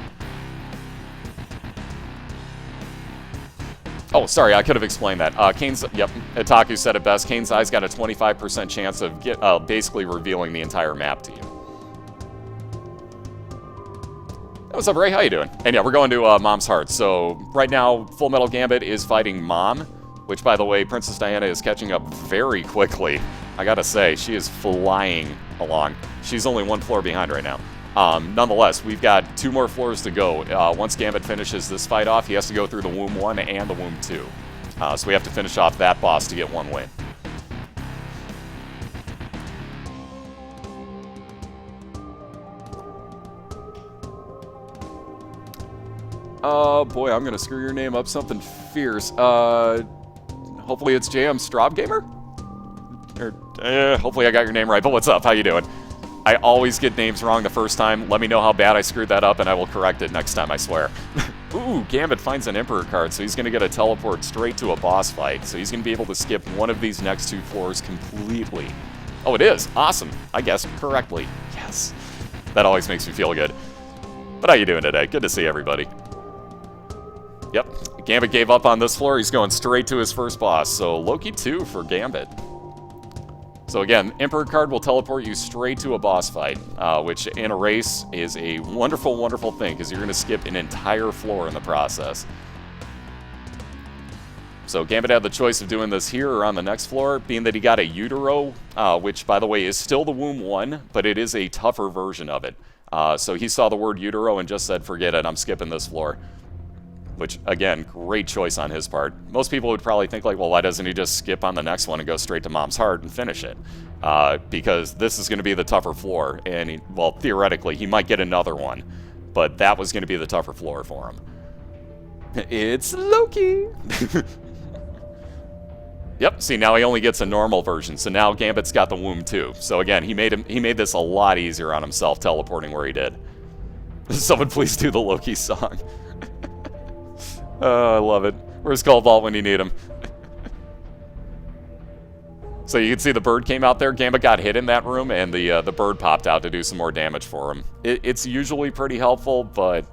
Oh, sorry, I could have explained that. Kane's, yep, Itaku said it best. Kane's Eye's got a 25% chance of basically revealing the entire map to you. What's up, Ray? How you doing? And yeah, we're going to Mom's Heart. So right now, Full Metal Gambit is fighting Mom, which, by the way, PrincezzxDiana is catching up very quickly. I gotta say, she is flying along. She's only 1 floor behind right now. Nonetheless, we've got 2 more floors to go. Once Gambit finishes this fight off, he has to go through the Womb 1 and the Womb 2. So we have to finish off that boss to get 1 win. Oh boy, I'm gonna screw your name up something fierce. Hopefully it's JM Straub Gamer? Hopefully I got your name right, but what's up? How you doing? I always get names wrong the first time. Let me know how bad I screwed that up, and I will correct it next time, I swear. Ooh, Gambit finds an Emperor card, so he's going to get a teleport straight to a boss fight. So he's going to be able to skip one of these next 2 floors completely. Oh, it is. Awesome. I guessed correctly. Yes. That always makes me feel good. But how you doing today? Good to see everybody. Yep. Gambit gave up on this floor. He's going straight to his first boss. So Loki 2 for Gambit. So again, Emperor card will teleport you straight to a boss fight, which in a race is a wonderful, wonderful thing, because you're going to skip an entire floor in the process. So Gambit had the choice of doing this here or on the next floor, being that he got a Utero, which, by the way, is still the Womb 1, but it is a tougher version of it. So he saw the word Utero and just said, forget it, I'm skipping this floor. Which, again, great choice on his part. Most people would probably think, like, well, why doesn't he just skip on the next one and go straight to Mom's Heart and finish it? Because this is going to be the tougher floor, and, well, theoretically, he might get another one, but that was going to be the tougher floor for him. It's Loki! Yep, see, now he only gets a normal version, so now Gambit's got the Womb 2. So, again, he made this a lot easier on himself, teleporting where he did. Someone please do the Loki song. Oh, I love it. Where's Cobalt when you need him? So you can see the bird came out there. Gambit got hit in that room, and the bird popped out to do some more damage for him. It's usually pretty helpful, but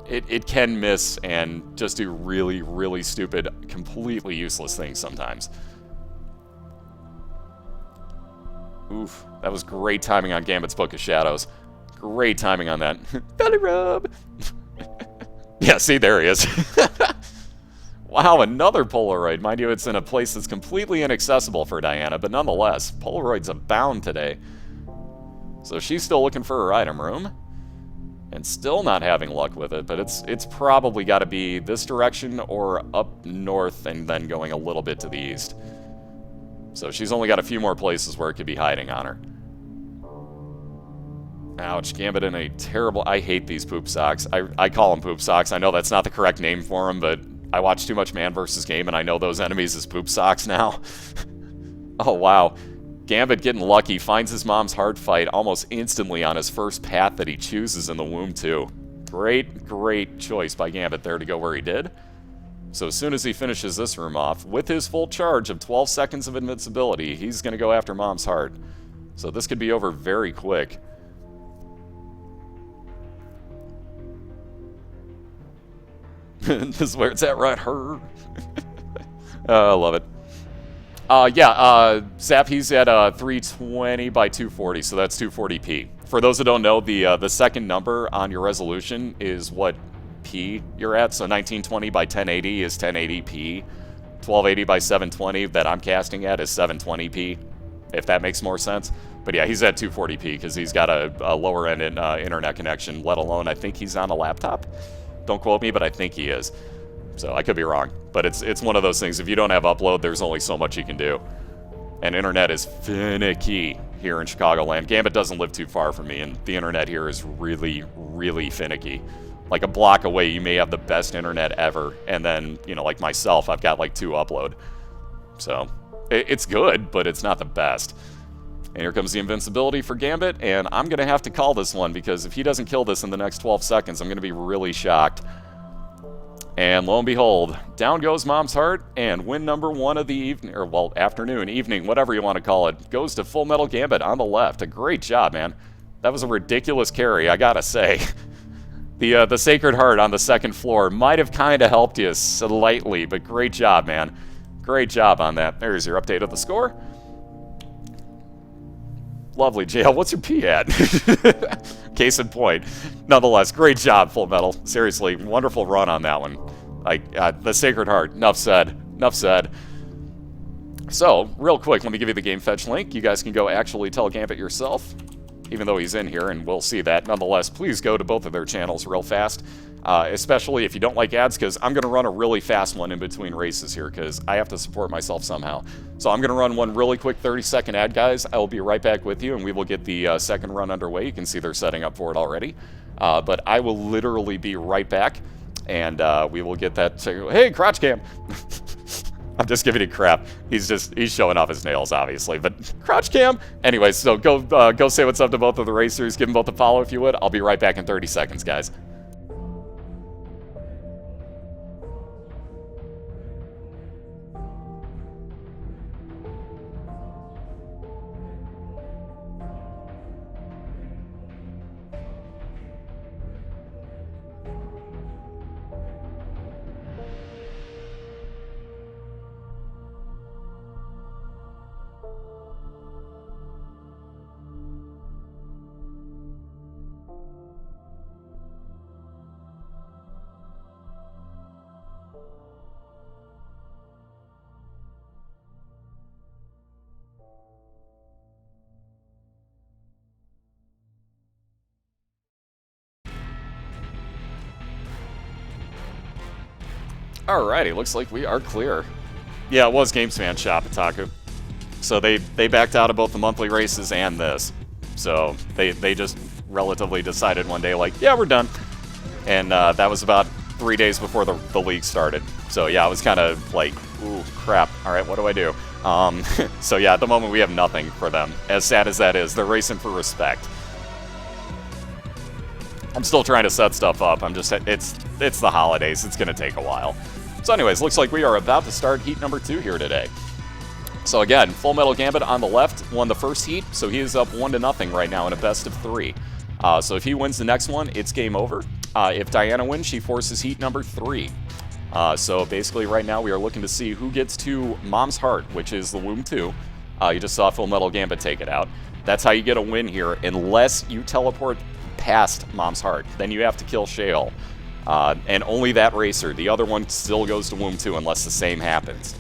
it can miss and just do really, really stupid, completely useless things sometimes. Oof, that was great timing on Gambit's Book of Shadows. Great timing on that. Belly rub! Yeah, see, there he is. Wow, another Polaroid. Mind you, it's in a place that's completely inaccessible for Diana, but nonetheless, Polaroids abound today. So she's still looking for her item room, and still not having luck with it, but it's probably got to be this direction or up north and then going a little bit to the east. So she's only got a few more places where it could be hiding on her. Ouch, Gambit in a terrible... I hate these poop socks. I call them poop socks. I know that's not the correct name for them, but I watch too much Man vs. Game, and I know those enemies as poop socks now. Oh, wow. Gambit getting lucky, finds his Mom's Heart fight almost instantly on his first path that he chooses in the Womb 2. Great, great choice by Gambit there to go where he did. So as soon as he finishes this room off, with his full charge of 12 seconds of invincibility, he's going to go after Mom's Heart. So this could be over very quick. This is where it's at right here. I love it. Zap, he's at 320 by 240, so that's 240p. For those that don't know, the second number on your resolution is what P you're at. So 1920 by 1080 is 1080p. 1280 by 720 that I'm casting at is 720p, if that makes more sense. But yeah, he's at 240p because he's got a lower end internet connection, let alone I think he's on a laptop. Don't quote me, but I think he is. So I could be wrong. But it's one of those things. If you don't have upload, there's only so much you can do. And internet is finicky here in Chicagoland. Gambit doesn't live too far from me, and the internet here is really, really finicky. Like a block away, you may have the best internet ever. And then, you know, like myself, I've got like 2 upload. So it's good, but it's not the best. And here comes the invincibility for Gambit, and I'm going to have to call this one, because if he doesn't kill this in the next 12 seconds, I'm going to be really shocked. And lo and behold, down goes Mom's Heart, and win number 1 of the evening, or well, afternoon, evening, whatever you want to call it, goes to FullMetalGambit on the left. A great job, man. That was a ridiculous carry, I gotta say. The Sacred Heart on the second floor might have kind of helped you slightly, but great job, man. Great job on that. There's your update of the score. Lovely, JL. What's your P at? Case in point. Nonetheless, great job, Full Metal. Seriously, wonderful run on that one. The Sacred Heart. Enough said. Enough said. So, real quick, let me give you the game fetch link. You guys can go actually tell Gambit yourself, even though he's in here, and we'll see that. Nonetheless, please go to both of their channels real fast, especially if you don't like ads, because I'm going to run a really fast one in between races here, because I have to support myself somehow. So I'm going to run one really quick 30-second ad, guys. I will be right back with you, and we will get the second run underway. You can see they're setting up for it already. But I will literally be right back, and we will get that. Hey, crotch cam! I'm just giving you crap. He's showing off his nails, obviously, but crotch cam. Anyways, so go say what's up to both of the racers. Give them both a follow if you would. I'll be right back in 30 seconds, guys. Alrighty, looks like we are clear. Yeah, it was GamesFan Shop, Itaku. So they backed out of both the monthly races and this. So they just relatively decided one day, like, yeah, we're done. And that was about 3 days before the league started. So yeah, I was kind of like, ooh, crap. All right, what do I do? So yeah, at the moment we have nothing for them. As sad as that is, they're racing for respect. I'm still trying to set stuff up. I'm just, it's the holidays. It's going to take a while. So anyways, looks like we are about to start heat number 2 here today. So again, FullMetalGambit on the left won the first heat, so he is up 1-0 right now in a best of 3. So if he wins the next one, it's game over. If Diana wins, she forces heat number 3. So basically right now we are looking to see who gets to Mom's Heart, which is the Womb 2. You just saw FullMetalGambit take it out. That's how you get a win here, unless you teleport past Mom's Heart. Then you have to kill Shale. And only that racer. The other one still goes to Womb 2 unless the same happens.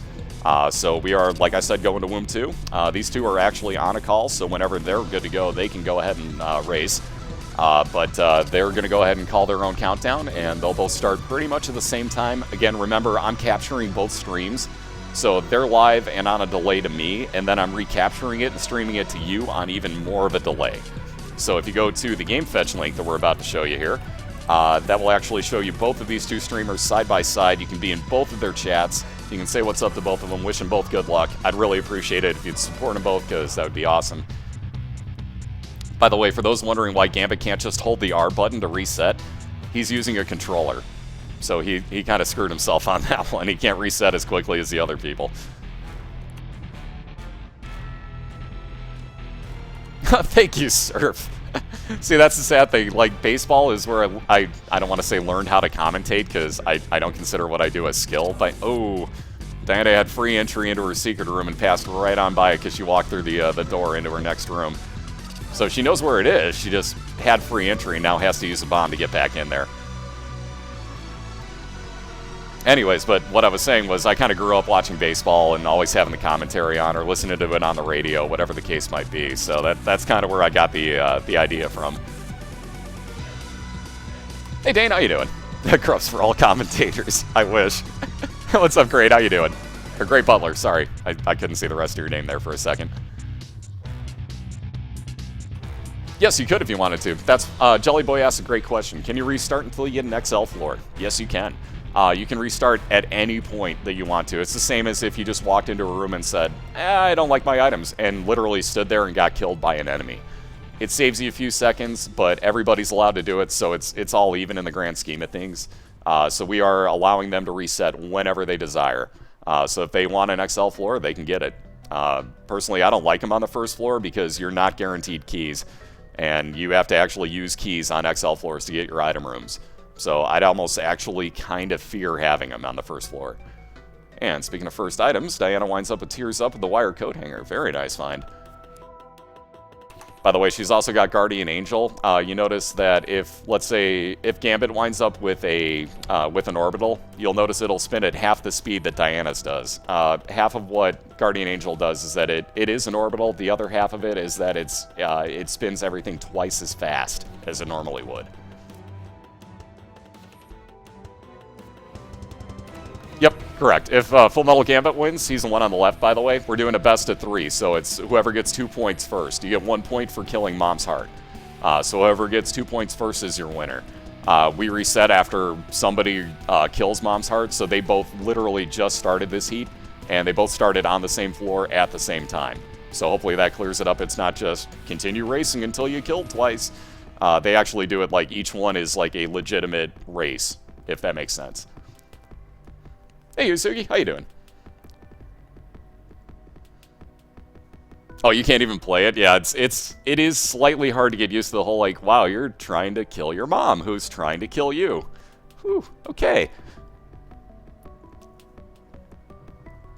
So we are, like I said, going to Womb 2. These two are actually on a call, so whenever they're good to go, they can go ahead and race. But they're going to go ahead and call their own countdown, and they'll both start pretty much at the same time. Again, remember, I'm capturing both streams, so they're live and on a delay to me, and then I'm recapturing it and streaming it to you on even more of a delay. So if you go to the game fetch link that we're about to show you here, that will actually show you both of these two streamers side by side. You can be in both of their chats. You can say what's up to both of them, wish them both good luck. I'd really appreciate it if you'd support them both, because that would be awesome. By the way, for those wondering why Gambit can't just hold the R button to reset, he's using a controller. So he kind of screwed himself on that one. He can't reset as quickly as the other people. Thank you, Surf. See, that's the sad thing. Like, baseball is where I don't want to say learned how to commentate, because I don't consider what I do a skill. But, oh, Diana had free entry into her secret room and passed right on by it because she walked through the door into her next room. So she knows where it is. She just had free entry and now has to use a bomb to get back in there. Anyways, but what I was saying was I kind of grew up watching baseball and always having the commentary on or listening to it on the radio, whatever the case might be. So that's kind of where I got the idea from. Hey, Dane, how you doing? Grubs for all commentators. I wish. What's up, Great? How you doing? Or Great Butler, sorry. I couldn't see the rest of your name there for a second. Yes, you could if you wanted to. That's Jelly Boy asked a great question. Can you restart until you get an XL floor? Yes, you can. You can restart at any point that you want to. It's the same as if you just walked into a room and said, I don't like my items, and literally stood there and got killed by an enemy. It saves you a few seconds, but everybody's allowed to do it, so it's all even in the grand scheme of things. So we are allowing them to reset whenever they desire. So if they want an XL floor, they can get it. Personally, I don't like them on the first floor because you're not guaranteed keys, and you have to actually use keys on XL floors to get your item rooms. So I'd almost actually kind of fear having them on the first floor. And speaking of first items, Diana winds up with Tears Up with the wire coat hanger. Very nice find. By the way, she's also got Guardian Angel. You notice that if, let's say, if Gambit winds up with an orbital, you'll notice it'll spin at half the speed that Diana's does. Half of what Guardian Angel does is that it is an orbital. The other half of it is that it spins everything twice as fast as it normally would. Yep, correct. If Full Metal Gambit wins, he's the one on the left, by the way, we're doing a best of 3, so it's whoever gets 2 points first. You get 1 point for killing Mom's Heart. So whoever gets 2 points first is your winner. We reset after somebody kills Mom's Heart, so they both literally just started this heat, and they both started on the same floor at the same time. So hopefully that clears it up. It's not just continue racing until you kill twice. They actually do it like each one is like a legitimate race, if that makes sense. Hey, Yusugi, how you doing? Oh, you can't even play it? Yeah, it is slightly hard to get used to the whole, like, wow, you're trying to kill your mom, who's trying to kill you. Whew, okay.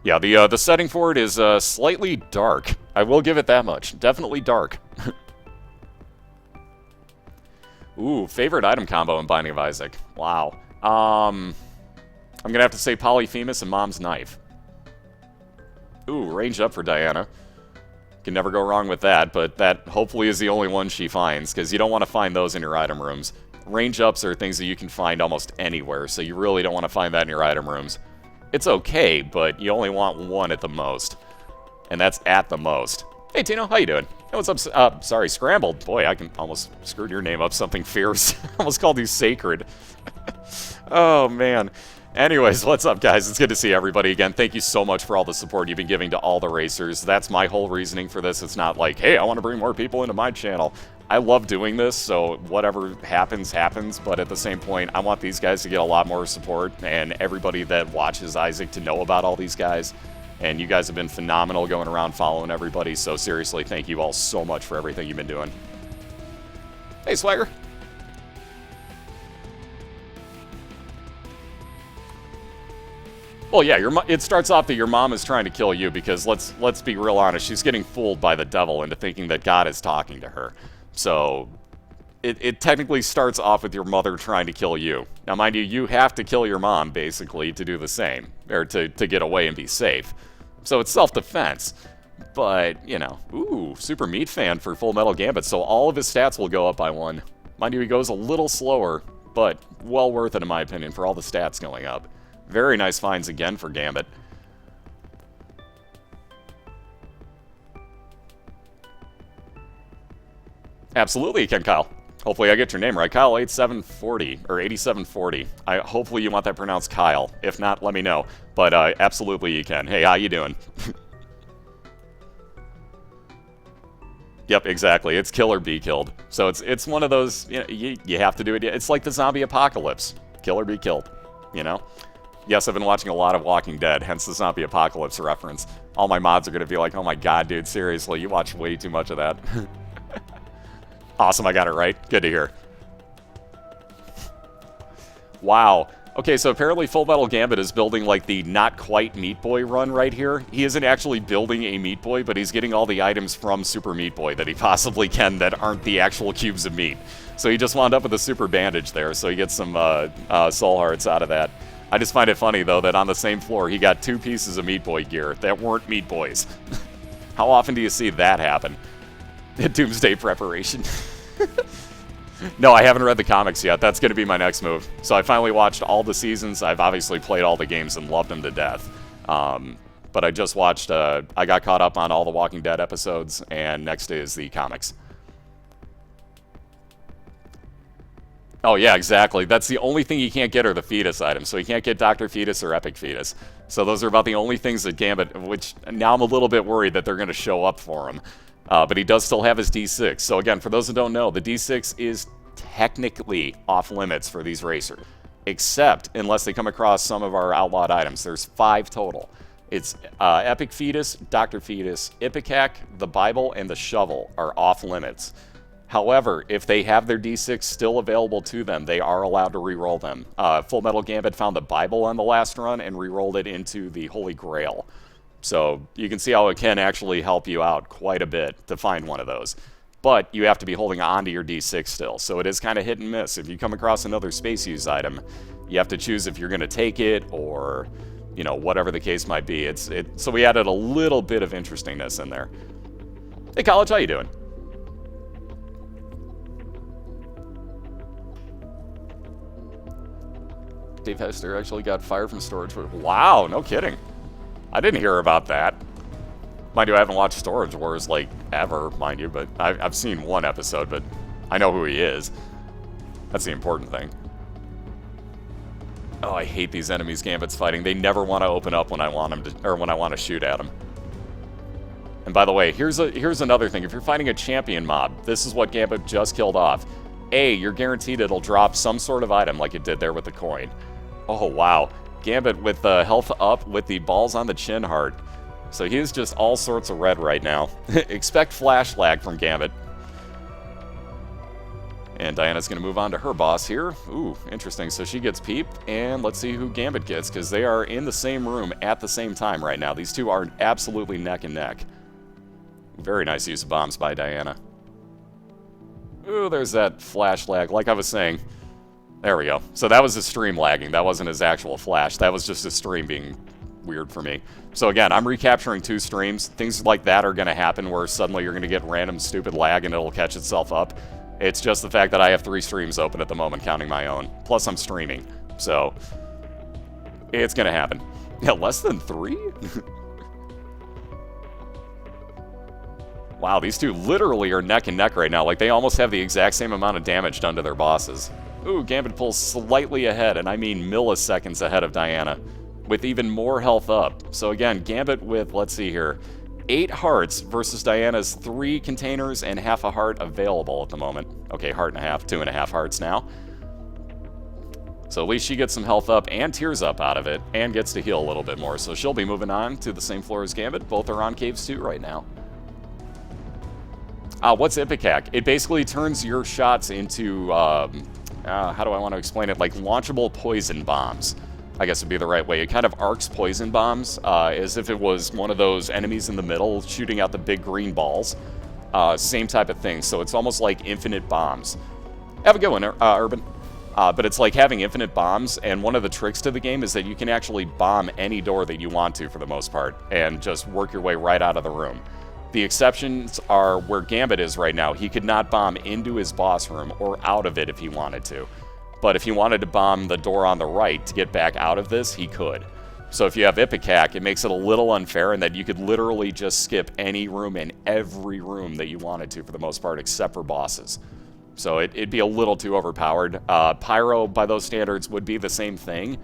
Yeah, the setting for it is slightly dark. I will give it that much. Definitely dark. Ooh, favorite item combo in Binding of Isaac. Wow. I'm going to have to say Polyphemus and Mom's Knife. Ooh, range up for Diana. Can never go wrong with that, but that hopefully is the only one she finds, because you don't want to find those in your item rooms. Range ups are things that you can find almost anywhere, so you really don't want to find that in your item rooms. It's okay, but you only want one at the most. And that's at the most. Hey, Tino, how you doing? Hey, what's up? Sorry, Scrambled. Boy, I can almost screwed your name up something fierce. Almost called you Sacred. Oh, man. Anyways, what's up, guys? It's good to see everybody again. Thank you so much for all the support you've been giving to all the racers. That's my whole reasoning for this. It's not like, hey, I want to bring more people into my channel. I love doing this, so whatever happens, happens. But at the same point, I want these guys to get a lot more support, and everybody that watches Isaac to know about all these guys. And you guys have been phenomenal going around following everybody, so seriously, thank you all so much for everything you've been doing. Hey, Swagger. Well, yeah, it starts off that your mom is trying to kill you because, let's be real honest, she's getting fooled by the devil into thinking that God is talking to her. So, it technically starts off with your mother trying to kill you. Now, mind you, you have to kill your mom, basically, to do the same, or to get away and be safe. So it's self-defense. But, you know, ooh, super meat fan for Full Metal Gambit, so all of his stats will go up by 1. Mind you, he goes a little slower, but well worth it, in my opinion, for all the stats going up. Very nice finds again for Gambit. Absolutely, you can, Kyle. Hopefully I get your name right. Kyle 8740, or 8740. Hopefully you want that pronounced Kyle. If not, let me know. But absolutely you can. Hey, how you doing? Yep, exactly. It's kill or be killed. So it's one of those, you know, you have to do it. It's like the zombie apocalypse. Kill or be killed, you know? Yes, I've been watching a lot of Walking Dead, hence the zombie apocalypse reference. All my mods are going to be like, oh my god, dude, seriously, you watch way too much of that. Awesome, I got it right. Good to hear. Wow. Okay, so apparently Full Metal Gambit is building like the not quite Meat Boy run right here. He isn't actually building a Meat Boy, but he's getting all the items from Super Meat Boy that he possibly can that aren't the actual cubes of meat. So he just wound up with a super bandage there, so he gets some soul hearts out of that. I just find it funny, though, that on the same floor, he got 2 pieces of Meat Boy gear that weren't Meat Boys. How often do you see that happen? Doomsday preparation. No, I haven't read the comics yet. That's going to be my next move. So I finally watched all the seasons. I've obviously played all the games and loved them to death. But I just watched, I got caught up on all the Walking Dead episodes, and next is the comics. Oh, yeah, exactly. That's the only thing he can't get are the fetus items. So he can't get Dr. Fetus or Epic Fetus. So those are about the only things that Gambit, which now I'm a little bit worried that they're going to show up for him. But he does still have his D6. So again, for those who don't know, the D6 is technically off limits for these racers. Except unless they come across some of our outlawed items. There's 5 total. It's Epic Fetus, Dr. Fetus, Ipecac, the Bible, and the Shovel are off limits. However, if they have their D6 still available to them, they are allowed to re-roll them. FullMetalGambit found the Bible on the last run and re-rolled it into the Holy Grail. So you can see how it can actually help you out quite a bit to find one of those. But you have to be holding on to your D6 still, so it is kind of hit and miss. If you come across another space use item, you have to choose if you're going to take it or, you know, whatever the case might be. So we added a little bit of interestingness in there. Hey, College, how you doing? Dave Hester actually got fired from storage. Wow, no kidding. I didn't hear about that. Mind you, I haven't watched Storage Wars, like, ever, mind you, but I've seen one episode, but I know who he is. That's the important thing. Oh, I hate these enemies Gambit's fighting. They never want to open up when I want them to, or when I want to shoot at them. And by the way, here's another thing. If you're fighting a champion mob, this is what Gambit just killed off. A, you're guaranteed it'll drop some sort of item like it did there with the coin. Oh, wow. Gambit with the health up with the balls on the chin heart. So he is just all sorts of red right now. Expect flash lag from Gambit. And Diana's going to move on to her boss here. Ooh, interesting. So she gets Peep, and let's see who Gambit gets, because they are in the same room at the same time right now. These two are absolutely neck and neck. Very nice use of bombs by Diana. Ooh, there's that flash lag. Like I was saying, there we go. So that was his stream lagging. That wasn't his actual flash. That was just his stream being weird for me. So again, I'm recapturing 2 streams. Things like that are going to happen where suddenly you're going to get random stupid lag and it'll catch itself up. It's just the fact that I have 3 streams open at the moment, counting my own. Plus I'm streaming. So it's going to happen. Yeah, less than 3? Wow, these two literally are neck and neck right now. Like, they almost have the exact same amount of damage done to their bosses. Ooh, Gambit pulls slightly ahead, and I mean milliseconds ahead of Diana, with even more health up. So again, Gambit with, let's see here, 8 hearts versus Diana's 3 containers and half a heart available at the moment. Okay, heart and a half, 2.5 hearts now. So at least she gets some health up and tears up out of it, and gets to heal a little bit more. So she'll be moving on to the same floor as Gambit. Both are on Caves 2 right now. What's Ipecac? It basically turns your shots into, how do I want to explain it? Like launchable poison bombs, I guess would be the right way. It kind of arcs poison bombs as if it was one of those enemies in the middle shooting out the big green balls. Same type of thing. So it's almost like infinite bombs. Have a good one, Urban. But it's like having infinite bombs, and one of the tricks to the game is that you can actually bomb any door that you want to for the most part, and just work your way right out of the room. The exceptions are where Gambit is right now. He could not bomb into his boss room or out of it if he wanted to. But if he wanted to bomb the door on the right to get back out of this, he could. So if you have Ipecac, it makes it a little unfair in that you could literally just skip any room in every room that you wanted to for the most part, except for bosses. So it'd be a little too overpowered. Pyro, by those standards, would be the same thing,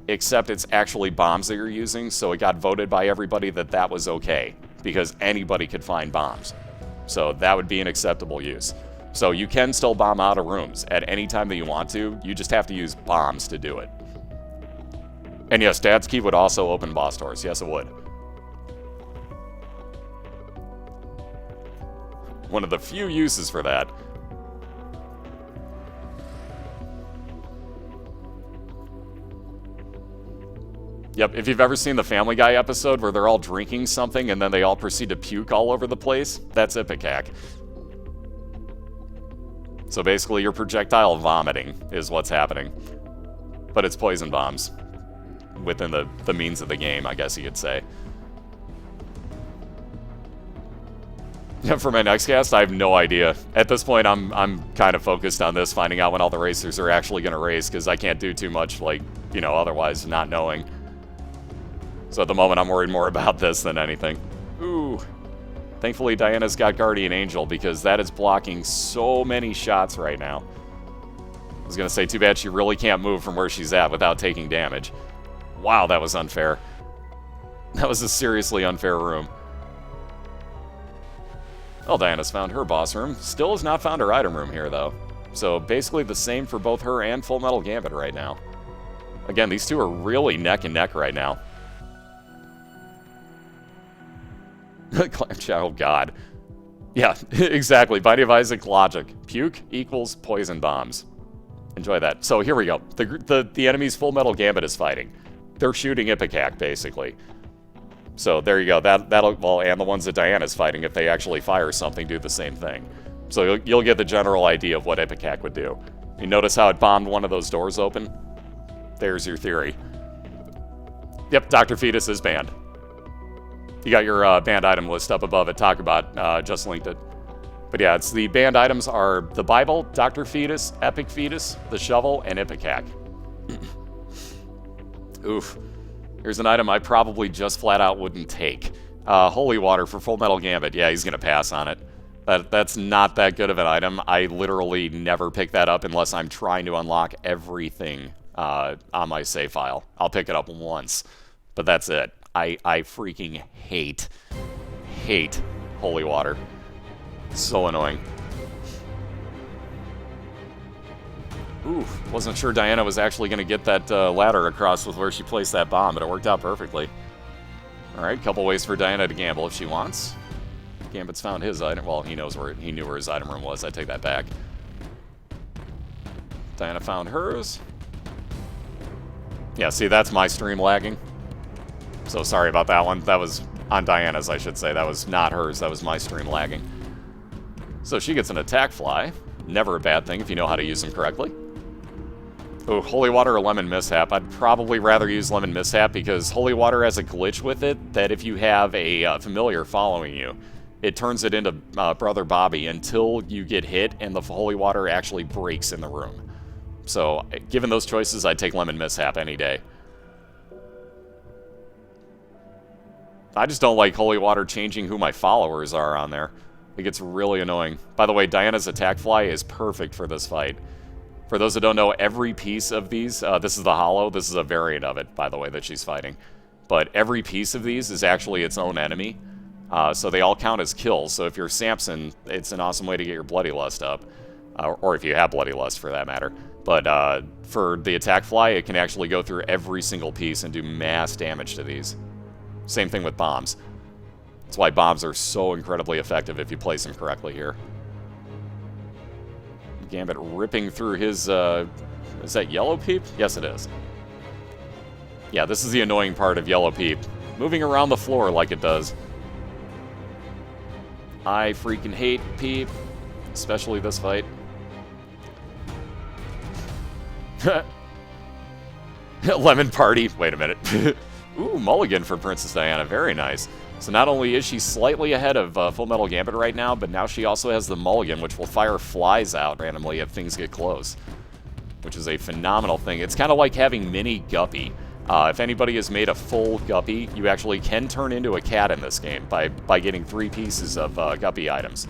except it's actually bombs that you're using, so it got voted by everybody that that was okay, because anybody could find bombs. So that would be an acceptable use. So you can still bomb out of rooms at any time that you want to, you just have to use bombs to do it. And yes, Dad's Key would also open boss doors. Yes, it would. One of the few uses for that. Yep, if you've ever seen the Family Guy episode where they're all drinking something and then they all proceed to puke all over the place, that's Ipecac. So basically you're projectile vomiting is what's happening. But it's poison bombs. Within the means of the game, I guess you could say. Yeah, for my next cast, I have no idea. At this point, I'm kind of focused on this, finding out when all the racers are actually going to race, because I can't do too much, like, you know, otherwise not knowing. So at the moment, I'm worried more about this than anything. Ooh. Thankfully, Diana's got Guardian Angel, because that is blocking so many shots right now. was going to say, too bad she really can't move from where she's at without taking damage. Wow, that was unfair. That was a seriously unfair room. Well, Diana's found her boss room. Still has not found her item room here, though. So basically the same for both her and FullMetalGambit right now. Again, these two are really neck and neck right now. Oh, God. Yeah, exactly. Binding of Isaac logic. Puke equals poison bombs. Enjoy that. So here we go. The enemy's FullMetalGambit is fighting. They're shooting Ipecac, basically. So there you go. That'll, well, and the ones that Diana's fighting, if they actually fire something, do the same thing. So you'll get the general idea of what Ipecac would do. You notice how it bombed one of those doors open? There's your theory. Yep, Dr. Fetus is banned. You got your banned item list up above at Talkabout. Just linked it. But yeah, it's the banned items are the Bible, Dr. Fetus, Epic Fetus, the Shovel, and Ipecac. Oof. Here's an item I probably just flat out wouldn't take. Holy Water for FullMetalGambit. Yeah, he's going to pass on it. That's not that good of an item. I literally never pick that up unless I'm trying to unlock everything on my save file. I'll pick it up once, but that's it. I freaking hate Holy Water. So annoying. Ooh, wasn't sure Diana was actually going to get that ladder across with where she placed that bomb, but it worked out perfectly. Alright, couple ways for Diana to gamble if she wants. Gambit's found his item. Well, he knew where his item room was. I take that back. Diana found hers. Yeah, see, that's my stream lagging. So sorry about that one. That was on Diana's, I should say. That was not hers. That was my stream lagging. So she gets an attack fly. Never a bad thing if you know how to use them correctly. Oh, Holy Water or Lemon Mishap. I'd probably rather use Lemon Mishap because Holy Water has a glitch with it that if you have a familiar following you, it turns it into Brother Bobby until you get hit and the Holy Water actually breaks in the room. So, given those choices, I'd take Lemon Mishap any day. I just don't like Holy Water changing who my followers are on there. It gets really annoying. By the way, Diana's attack fly is perfect for this fight. For those that don't know, every piece of these, this is the hollow, this is a variant of it, by the way, that she's fighting. But every piece of these is actually its own enemy. So they all count as kills. So if you're Samson, it's an awesome way to get your Bloody Lust up. Or if you have Bloody Lust, for that matter. But for the attack fly, it can actually go through every single piece and do mass damage to these. Same thing with bombs. That's why bombs are so incredibly effective if you place them correctly here. Gambit ripping through his, is that Yellow Peep? Yes, it is. Yeah, this is the annoying part of Yellow Peep. Moving around the floor like it does. I freaking hate Peep, especially this fight. Lemon Party. Wait a minute. Ooh, mulligan for Princess Diana. Very nice. So not only is she slightly ahead of FullMetalGambit right now, but now she also has the mulligan, which will fire flies out randomly if things get close, which is a phenomenal thing. It's kind of like having mini Guppy. If anybody has made a full Guppy, you actually can turn into a cat in this game by getting 3 pieces of Guppy items.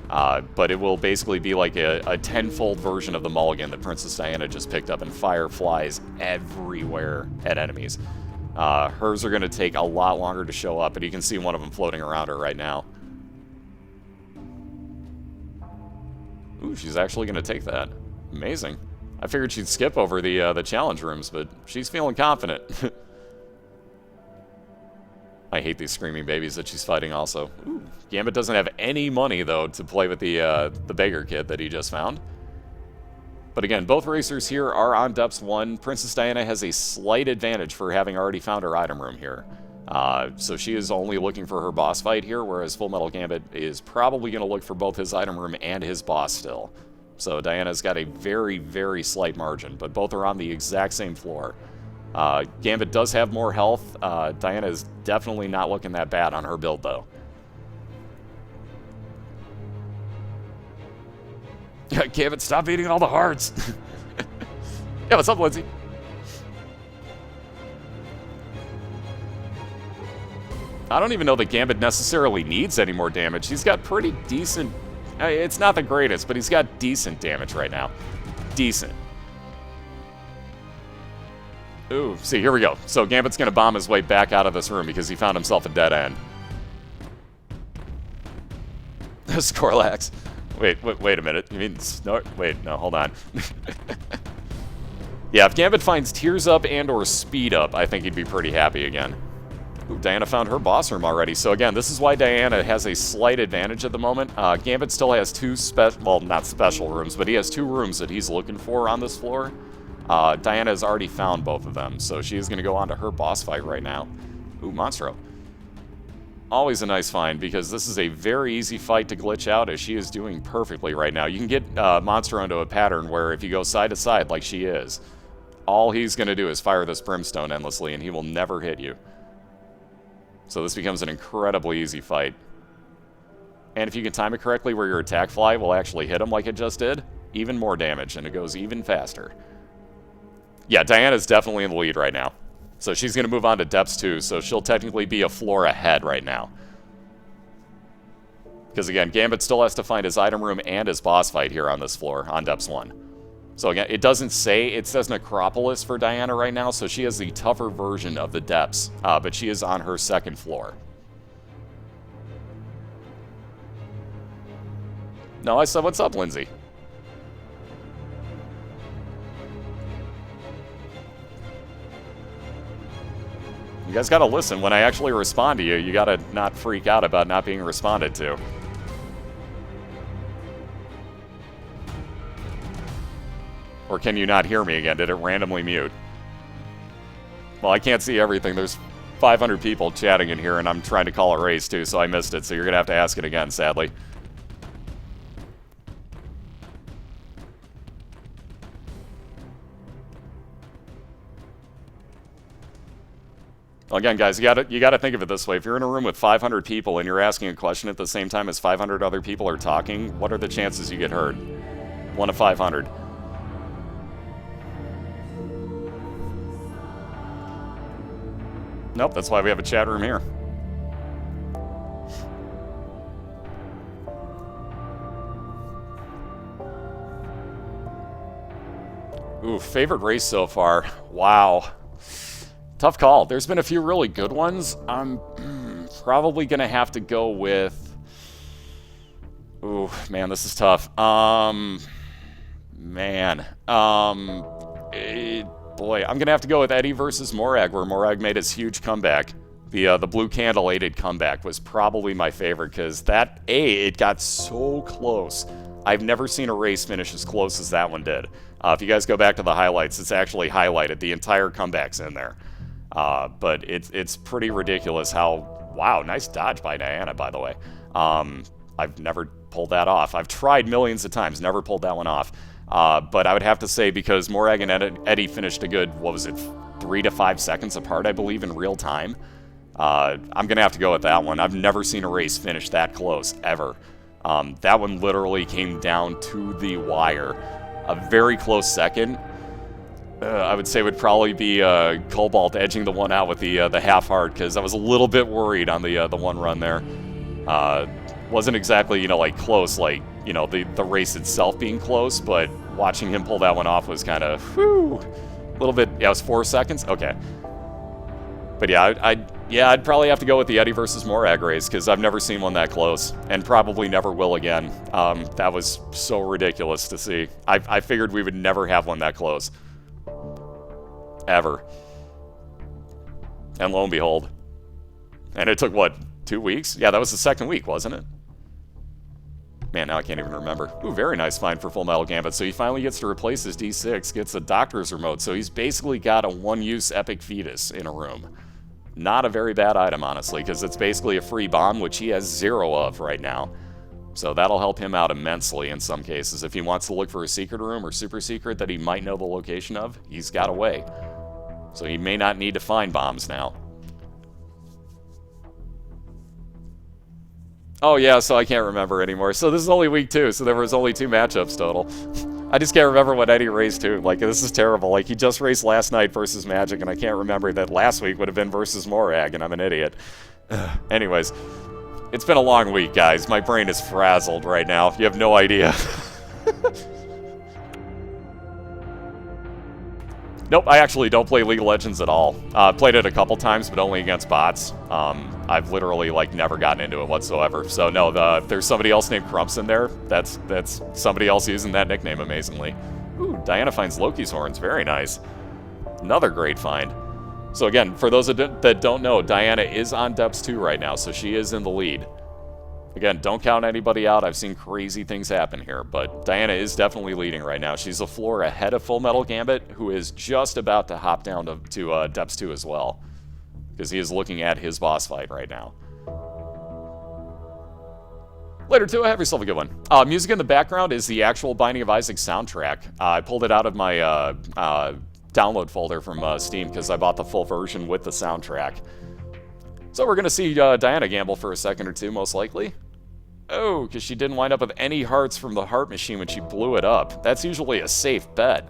But it will basically be like a tenfold version of the mulligan that Princess Diana just picked up and fire flies everywhere at enemies. Hers are going to take a lot longer to show up, but you can see one of them floating around her right now. Ooh, she's actually going to take that. Amazing. I figured she'd skip over the challenge rooms, but she's feeling confident. I hate these screaming babies that she's fighting also. Ooh, Gambit doesn't have any money, though, to play with the beggar kid that he just found. But again, both racers here are on Depths 1. Princess Diana has a slight advantage for having already found her item room here. So she is only looking for her boss fight here, whereas FullMetalGambit is probably going to look for both his item room and his boss still. So Diana's got a very, very slight margin, but both are on the exact same floor. Gambit does have more health. Diana is definitely not looking that bad on her build, though. Gambit, stop eating all the hearts. Yeah, what's up, Lindsay? I don't even know that Gambit necessarily needs any more damage. He's got pretty decent... It's not the greatest, but he's got decent damage right now. Decent. Ooh, see, here we go. So Gambit's going to bomb his way back out of this room because he found himself a dead end. Scorlax. Wait a minute. You mean snort? Wait, no, hold on. Yeah, if Gambit finds Tears Up and or Speed Up, I think he'd be pretty happy again. Ooh, Diana found her boss room already. So again, this is why Diana has a slight advantage at the moment. Gambit still has two well, not special rooms, but he has 2 rooms that he's looking for on this floor. Diana has already found both of them, so she's going to go on to her boss fight right now. Ooh, Monstro. Always a nice find, because this is a very easy fight to glitch out, as she is doing perfectly right now. You can get Monstro into a pattern where if you go side to side like she is, all he's going to do is fire this Brimstone endlessly, and he will never hit you. So this becomes an incredibly easy fight. And if you can time it correctly where your attack fly will actually hit him like it just did, even more damage, and it goes even faster. Yeah, Diana's definitely in the lead right now. So she's going to move on to Depths 2, so she'll technically be a floor ahead right now. Because again, Gambit still has to find his item room and his boss fight here on this floor, on Depths 1. So again, it doesn't say, it says Necropolis for Diana right now, so she has the tougher version of the Depths, but she is on her 2nd floor. No, I said, what's up, Lindsay? You guys gotta listen. When I actually respond to you, you gotta not freak out about not being responded to. Or can you not hear me again? Did it randomly mute? Well, I can't see everything. There's 500 people chatting in here, and I'm trying to call a race, too, so I missed it. So you're gonna have to ask it again, sadly. Well, again, guys, you gotta think of it this way. If you're in a room with 500 people and you're asking a question at the same time as 500 other people are talking, what are the chances you get heard? 1 of 500. Nope, that's why we have a chat room here. Ooh, favorite race so far. Wow. Tough call. There's been a few really good ones. I'm probably going to have to go with... Ooh, man, this is tough. Boy, I'm going to have to go with Eddie versus Morag, where Morag made his huge comeback. The blue candle-aided comeback was probably my favorite, because that, it got so close. I've never seen a race finish as close as that one did. If you guys go back to the highlights, it's actually highlighted. The entire comeback's in there. But it's pretty ridiculous how... Wow, nice dodge by Diana, by the way. I've never pulled that off. I've tried millions of times, never pulled that one off. But I would have to say, because Morag and Eddie finished a good, what was it, 3 to 5 seconds apart, I believe, in real time. I'm going to have to go with that one. I've never seen a race finish that close, ever. That one literally came down to the wire. A very close second. I would say would probably be Cobalt edging the one out with the half heart, because I was a little bit worried on the one run there. Wasn't exactly, like close, like, the race itself being close, but watching him pull that one off was kind of, whew, a little bit, yeah, it was 4 seconds? Okay. But yeah, I'd probably have to go with the Eddie versus Morag race, because I've never seen one that close, and probably never will again. That was so ridiculous to see. I figured we would never have one that close. Ever. And lo and behold. And it took, what, 2 weeks? Yeah, that was the 2nd week, wasn't it? Man, now I can't even remember. Ooh, very nice find for FullMetalGambit. So he finally gets to replace his D6, gets a doctor's remote. So he's basically got a one-use epic fetus in a room. Not a very bad item, honestly, because it's basically a free bomb, which he has 0 of right now. So that'll help him out immensely in some cases. If he wants to look for a secret room or super secret that he might know the location of, he's got a way. So he may not need to find bombs now. Oh yeah, so I can't remember anymore. So this is only week 2, so there was only 2 matchups total. I just can't remember what Eddie raced to. Like, this is terrible. Like, he just raced last night versus Magic, and I can't remember that last week would have been versus Morag, and I'm an idiot. Anyways, it's been a long week, guys. My brain is frazzled right now. You have no idea. Nope, I actually don't play League of Legends at all. Played it a couple times, but only against bots. I've literally, like, never gotten into it whatsoever. So, no, if there's somebody else named Crumps in there, that's somebody else using that nickname, amazingly. Ooh, Diana finds Loki's horns. Very nice. Another great find. So, again, for those that don't know, Diana is on Depths 2 right now, so she is in the lead. Again, don't count anybody out. I've seen crazy things happen here, but Diana is definitely leading right now. She's a floor ahead of FullMetalGambit, who is just about to hop down to Depths 2 as well, because he is looking at his boss fight right now. Later, too, have yourself a good one. Music in the background is the actual Binding of Isaac soundtrack. I pulled it out of my download folder from Steam because I bought the full version with the soundtrack. So we're going to see Diana gamble for a second or two, most likely. Oh, because she didn't wind up with any hearts from the heart machine when she blew it up. That's usually a safe bet.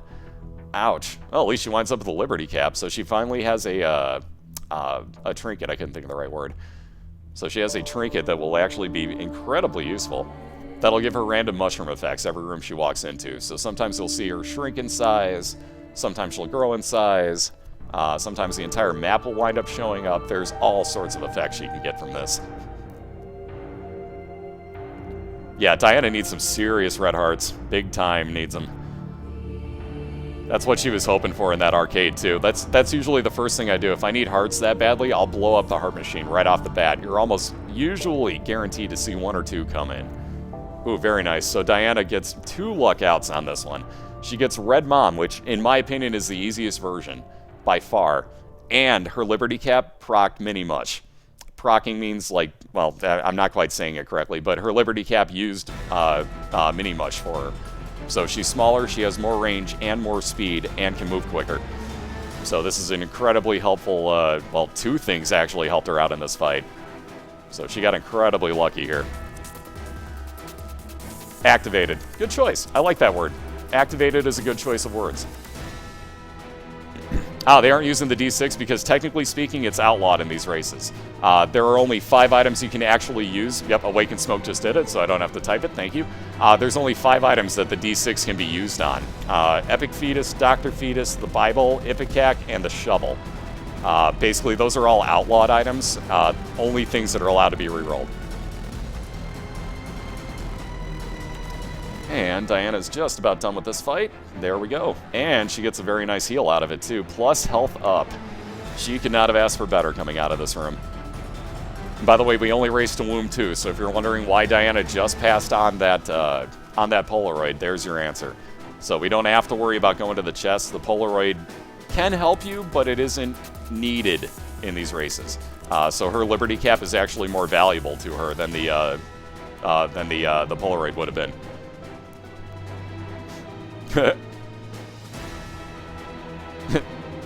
Ouch. Well, at least she winds up with a Liberty Cap, so she finally has a trinket. I couldn't think of the right word. So she has a trinket that will actually be incredibly useful. That'll give her random mushroom effects every room she walks into. So sometimes you'll see her shrink in size, sometimes she'll grow in size, sometimes the entire map will wind up showing up. There's all sorts of effects she can get from this. Yeah, Diana needs some serious red hearts. Big time needs them. That's what she was hoping for in that arcade, too. That's usually the first thing I do. If I need hearts that badly, I'll blow up the heart machine right off the bat. You're almost usually guaranteed to see one or two come in. Ooh, very nice. So Diana gets 2 luck outs on this one. She gets Red Mom, which, in my opinion, is the easiest version, by far. And her Liberty Cap procced Mini Much. Procking means, like, well, I'm not quite saying it correctly, but her Liberty Cap used Mini Much for her. So she's smaller, she has more range and more speed, and can move quicker. So this is an incredibly helpful, well, 2 things actually helped her out in this fight. So she got incredibly lucky here. Activated. Good choice. I like that word. Activated is a good choice of words. They aren't using the D6 because technically speaking, it's outlawed in these races. There are only 5 items you can actually use. Yep, Awakened Smoke just did it, so I don't have to type it. Thank you. There's only 5 items that the D6 can be used on. Epic Fetus, Dr. Fetus, the Bible, Ipecac, and the Shovel. Basically, those are all outlawed items. Only things that are allowed to be rerolled. And Diana's just about done with this fight. There we go. And she gets a very nice heal out of it, too. Plus health up. She could not have asked for better coming out of this room. And by the way, we only raced to Womb 2, so if you're wondering why Diana just passed on that Polaroid, there's your answer. So we don't have to worry about going to the chest. The Polaroid can help you, but it isn't needed in these races. So her Liberty Cap is actually more valuable to her than the Polaroid would have been.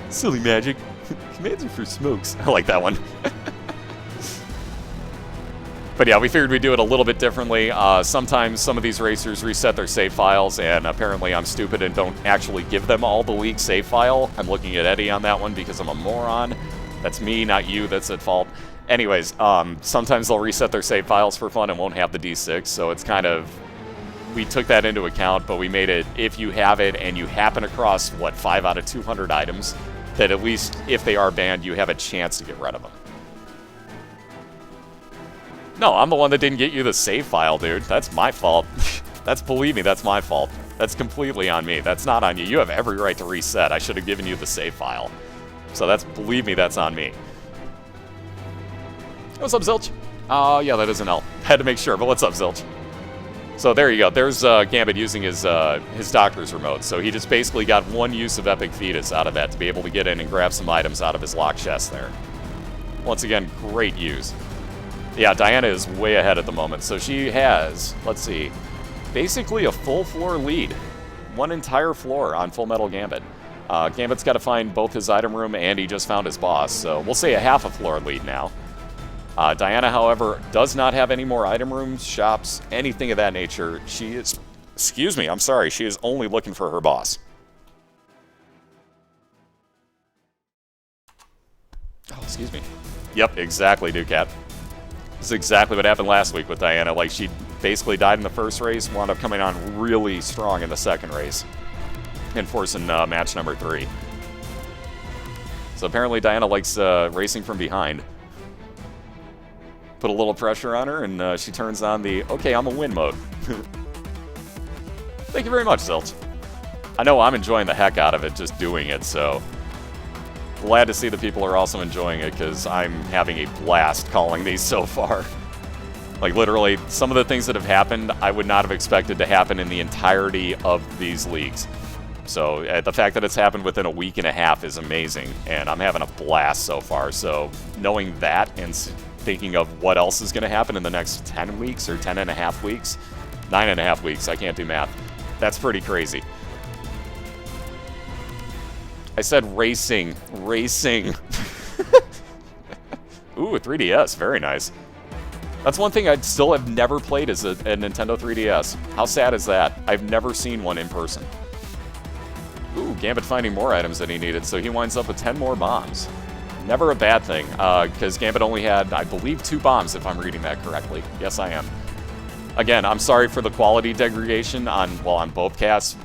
Silly magic. Commands are for smokes. I like that one. But yeah, we figured we'd do it a little bit differently. Sometimes some of these racers reset their save files, and apparently I'm stupid and don't actually give them all the leaked save file. I'm looking at Eddie on that one because I'm a moron. That's me, not you, that's at fault. Anyways, sometimes they'll reset their save files for fun and won't have the D6, so it's kind of... We took that into account, but we made it, if you have it and you happen across, 5 out of 200 items, that at least if they are banned, you have a chance to get rid of them. No, I'm the one that didn't get you the save file, dude. That's my fault. Believe me, that's my fault. That's completely on me. That's not on you. You have every right to reset. I should have given you the save file. So believe me, that's on me. What's up, Zilch? Yeah, that is an L. Had to make sure, but what's up, Zilch? So there you go. There's Gambit using his doctor's remote. So he just basically got 1 use of Epic Fetus out of that to be able to get in and grab some items out of his locked chest there. Once again, great use. Yeah, Diana is way ahead at the moment. So she has, let's see, basically a full floor lead. 1 entire floor on FullMetalGambit. Gambit's got to find both his item room and he just found his boss. So we'll say a half a floor lead now. Diana, however, does not have any more item rooms, shops, anything of that nature. She is... Excuse me, I'm sorry. She is only looking for her boss. Oh, excuse me. Yep, exactly, Ducat. This is exactly what happened last week with Diana. Like, she basically died in the first race, wound up coming on really strong in the second race, and forcing match number 3. So apparently Diana likes racing from behind. Put a little pressure on her, and she turns on the, okay, I'm a win mode. Thank you very much, Zilch. I know I'm enjoying the heck out of it just doing it, so glad to see that people are also enjoying it, because I'm having a blast calling these so far. Like, literally, some of the things that have happened, I would not have expected to happen in the entirety of these leagues. So, the fact that it's happened within a week and a half is amazing, and I'm having a blast so far. So, knowing that and thinking of what else is going to happen in the next 10 weeks or 10 and a half weeks, 9.5 weeks, I can't do math. That's pretty crazy. I said racing. Racing. Ooh, a 3DS. Very nice. That's one thing I still have never played is a Nintendo 3DS. How sad is that? I've never seen one in person. Ooh, Gambit finding more items than he needed, so he winds up with 10 more bombs. Never a bad thing, because Gambit only had, I believe, 2 bombs, if I'm reading that correctly. Yes, I am. Again, I'm sorry for the quality degradation on both casts.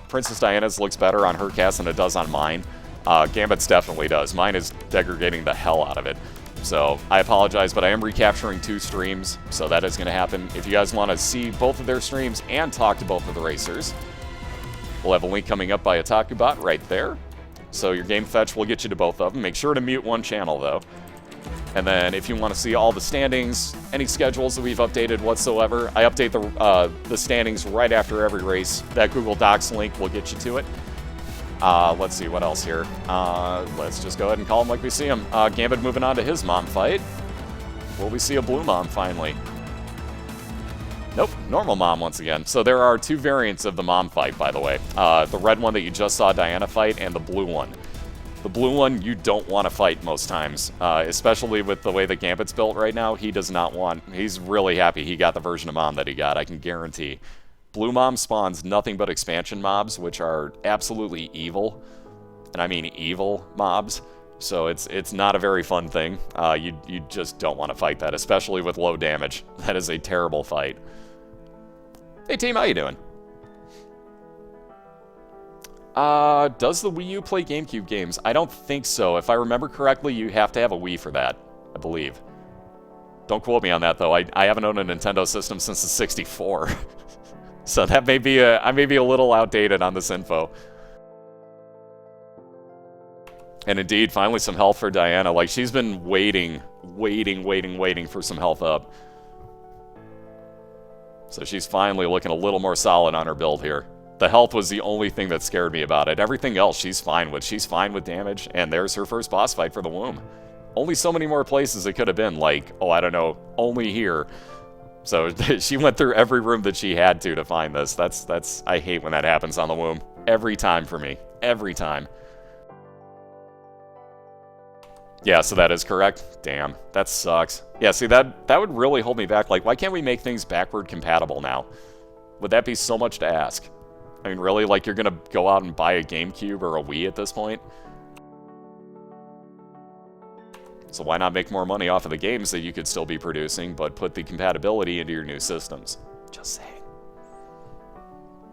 PrincezzxDiana's looks better on her cast than it does on mine. Gambit's definitely does. Mine is degrading the hell out of it. So, I apologize, but I am recapturing 2 streams, so that is going to happen. If you guys want to see both of their streams and talk to both of the racers, we'll have a link coming up by Otakubot right there. So your game fetch will get you to both of them. Make sure to mute one channel, though. And then if you want to see all the standings, any schedules that we've updated whatsoever, I update the standings right after every race. That Google Docs link will get you to it. Let's see, what else here? Let's just go ahead and call them like we see them. Gambit moving on to his mom fight. Will we see a blue mom finally? Nope, normal mom once again. So there are 2 variants of the mom fight, by the way. The red one that you just saw Diana fight, and the blue one. The blue one you don't want to fight most times, especially with the way that Gambit's built right now. He does not want... He's really happy he got the version of mom that he got, I can guarantee. Blue mom spawns nothing but expansion mobs, which are absolutely evil. And I mean evil mobs. So it's not a very fun thing. You just don't want to fight that, especially with low damage. That is a terrible fight. Hey team, how you doing? Does the Wii U play GameCube games? I don't think so. If I remember correctly, you have to have a Wii for that, I believe. Don't quote me on that, though. I haven't owned a Nintendo system since the 64. So that may be I may be a little outdated on this info. And indeed, finally some health for Diana. Like, she's been waiting for some health up. So she's finally looking a little more solid on her build here. The health was the only thing that scared me about it. Everything else she's fine with. She's fine with damage, and there's her first boss fight for the womb. Only so many more places it could have been, like, oh, I don't know, only here. So she went through every room that she had to find this. That's I hate when that happens on the womb. Every time for me. Every time. Yeah, so that is correct. Damn, that sucks. Yeah, see, that would really hold me back. Like, why can't we make things backward compatible now? Would that be so much to ask? I mean, really? Like, you're gonna go out and buy a GameCube or a Wii at this point? So why not make more money off of the games that you could still be producing, but put the compatibility into your new systems? Just saying.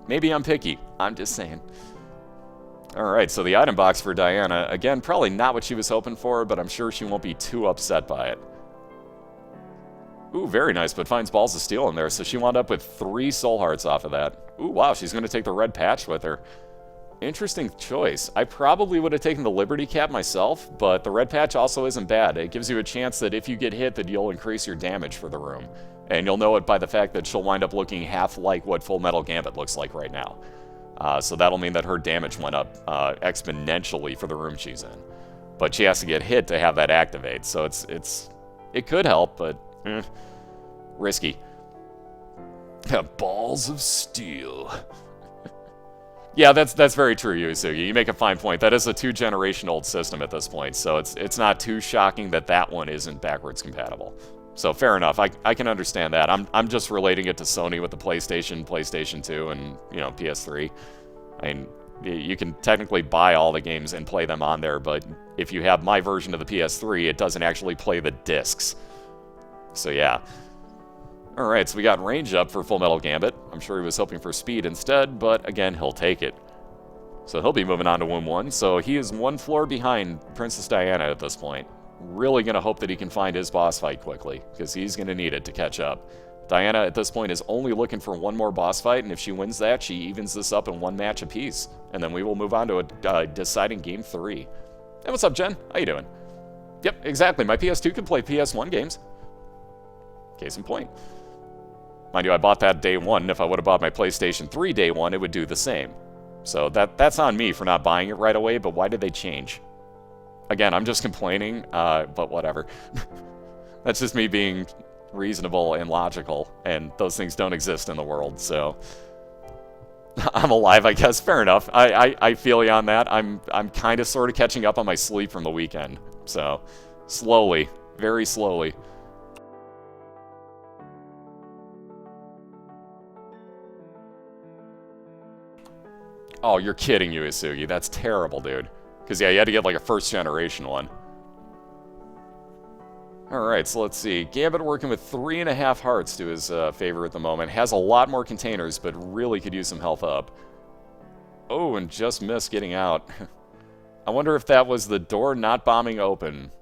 Maybe I'm picky. I'm just saying. Alright, so the item box for Diana. Again, probably not what she was hoping for, but I'm sure she won't be too upset by it. Ooh, very nice, but finds balls of steel in there, so she wound up with 3 soul hearts off of that. Ooh, wow, she's going to take the red patch with her. Interesting choice. I probably would have taken the Liberty Cap myself, but the red patch also isn't bad. It gives you a chance that if you get hit, that you'll increase your damage for the room. And you'll know it by the fact that she'll wind up looking half like what FullMetalGambit looks like right now. So that'll mean that her damage went up exponentially for the room she's in. But she has to get hit to have that activate, so it could help, but risky. Balls of steel. Yeah, that's very true, Yusugi. You make a fine point. That is a 2-generation-old system at this point, so it's not too shocking that that one isn't backwards compatible. So fair enough. I can understand that. I'm just relating it to Sony with the PlayStation 2, and PS3. I mean, you can technically buy all the games and play them on there, but if you have my version of the PS3, it doesn't actually play the discs. So yeah. Alright, so we got range up for FullMetalGambit. I'm sure he was hoping for speed instead, but again, he'll take it. So he'll be moving on to Womb 1. So he is one floor behind PrincezzxDiana at this point. Really going to hope that he can find his boss fight quickly, because he's going to need it to catch up. Diana at this point is only looking for one more boss fight, and if she wins that, she evens this up in one match apiece. And then we will move on to a deciding Game 3. Hey, what's up, Jen? How you doing? Yep, exactly. My PS2 can play PS1 games. Case in point. Mind you, I bought that day one. If I would have bought my PlayStation 3 day one, it would do the same. So that's on me for not buying it right away, but why did they change? Again, I'm just complaining, but whatever. That's just me being reasonable and logical, and those things don't exist in the world, so... I'm alive, I guess. Fair enough. I feel you on that. I'm kind of sort of catching up on my sleep from the weekend, so... Slowly. Very slowly. Oh, you're kidding, Isugi. That's terrible, dude. Because, yeah, you had to get, like, a first-generation one. Alright, so let's see. Gambit working with 3.5 hearts to his favor at the moment. Has a lot more containers, but really could use some health up. Oh, and just missed getting out. I wonder if that was the door not bombing open.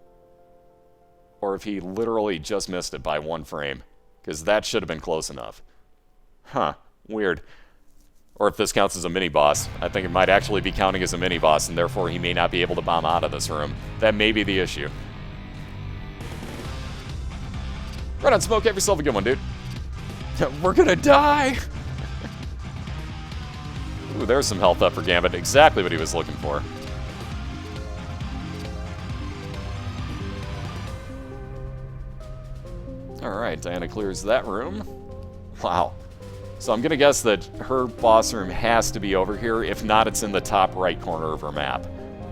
Or if he literally just missed it by 1 frame. Because that should have been close enough. Huh. Weird. Or if this counts as a mini-boss. I think it might actually be counting as a mini-boss, and therefore he may not be able to bomb out of this room. That may be the issue. Right on, Smoke. Have yourself a good one, dude. We're gonna die! Ooh, there's some health up for Gambit. Exactly what he was looking for. Alright, Diana clears that room. Wow. So I'm going to guess that her boss room has to be over here. If not, it's in the top right corner of her map.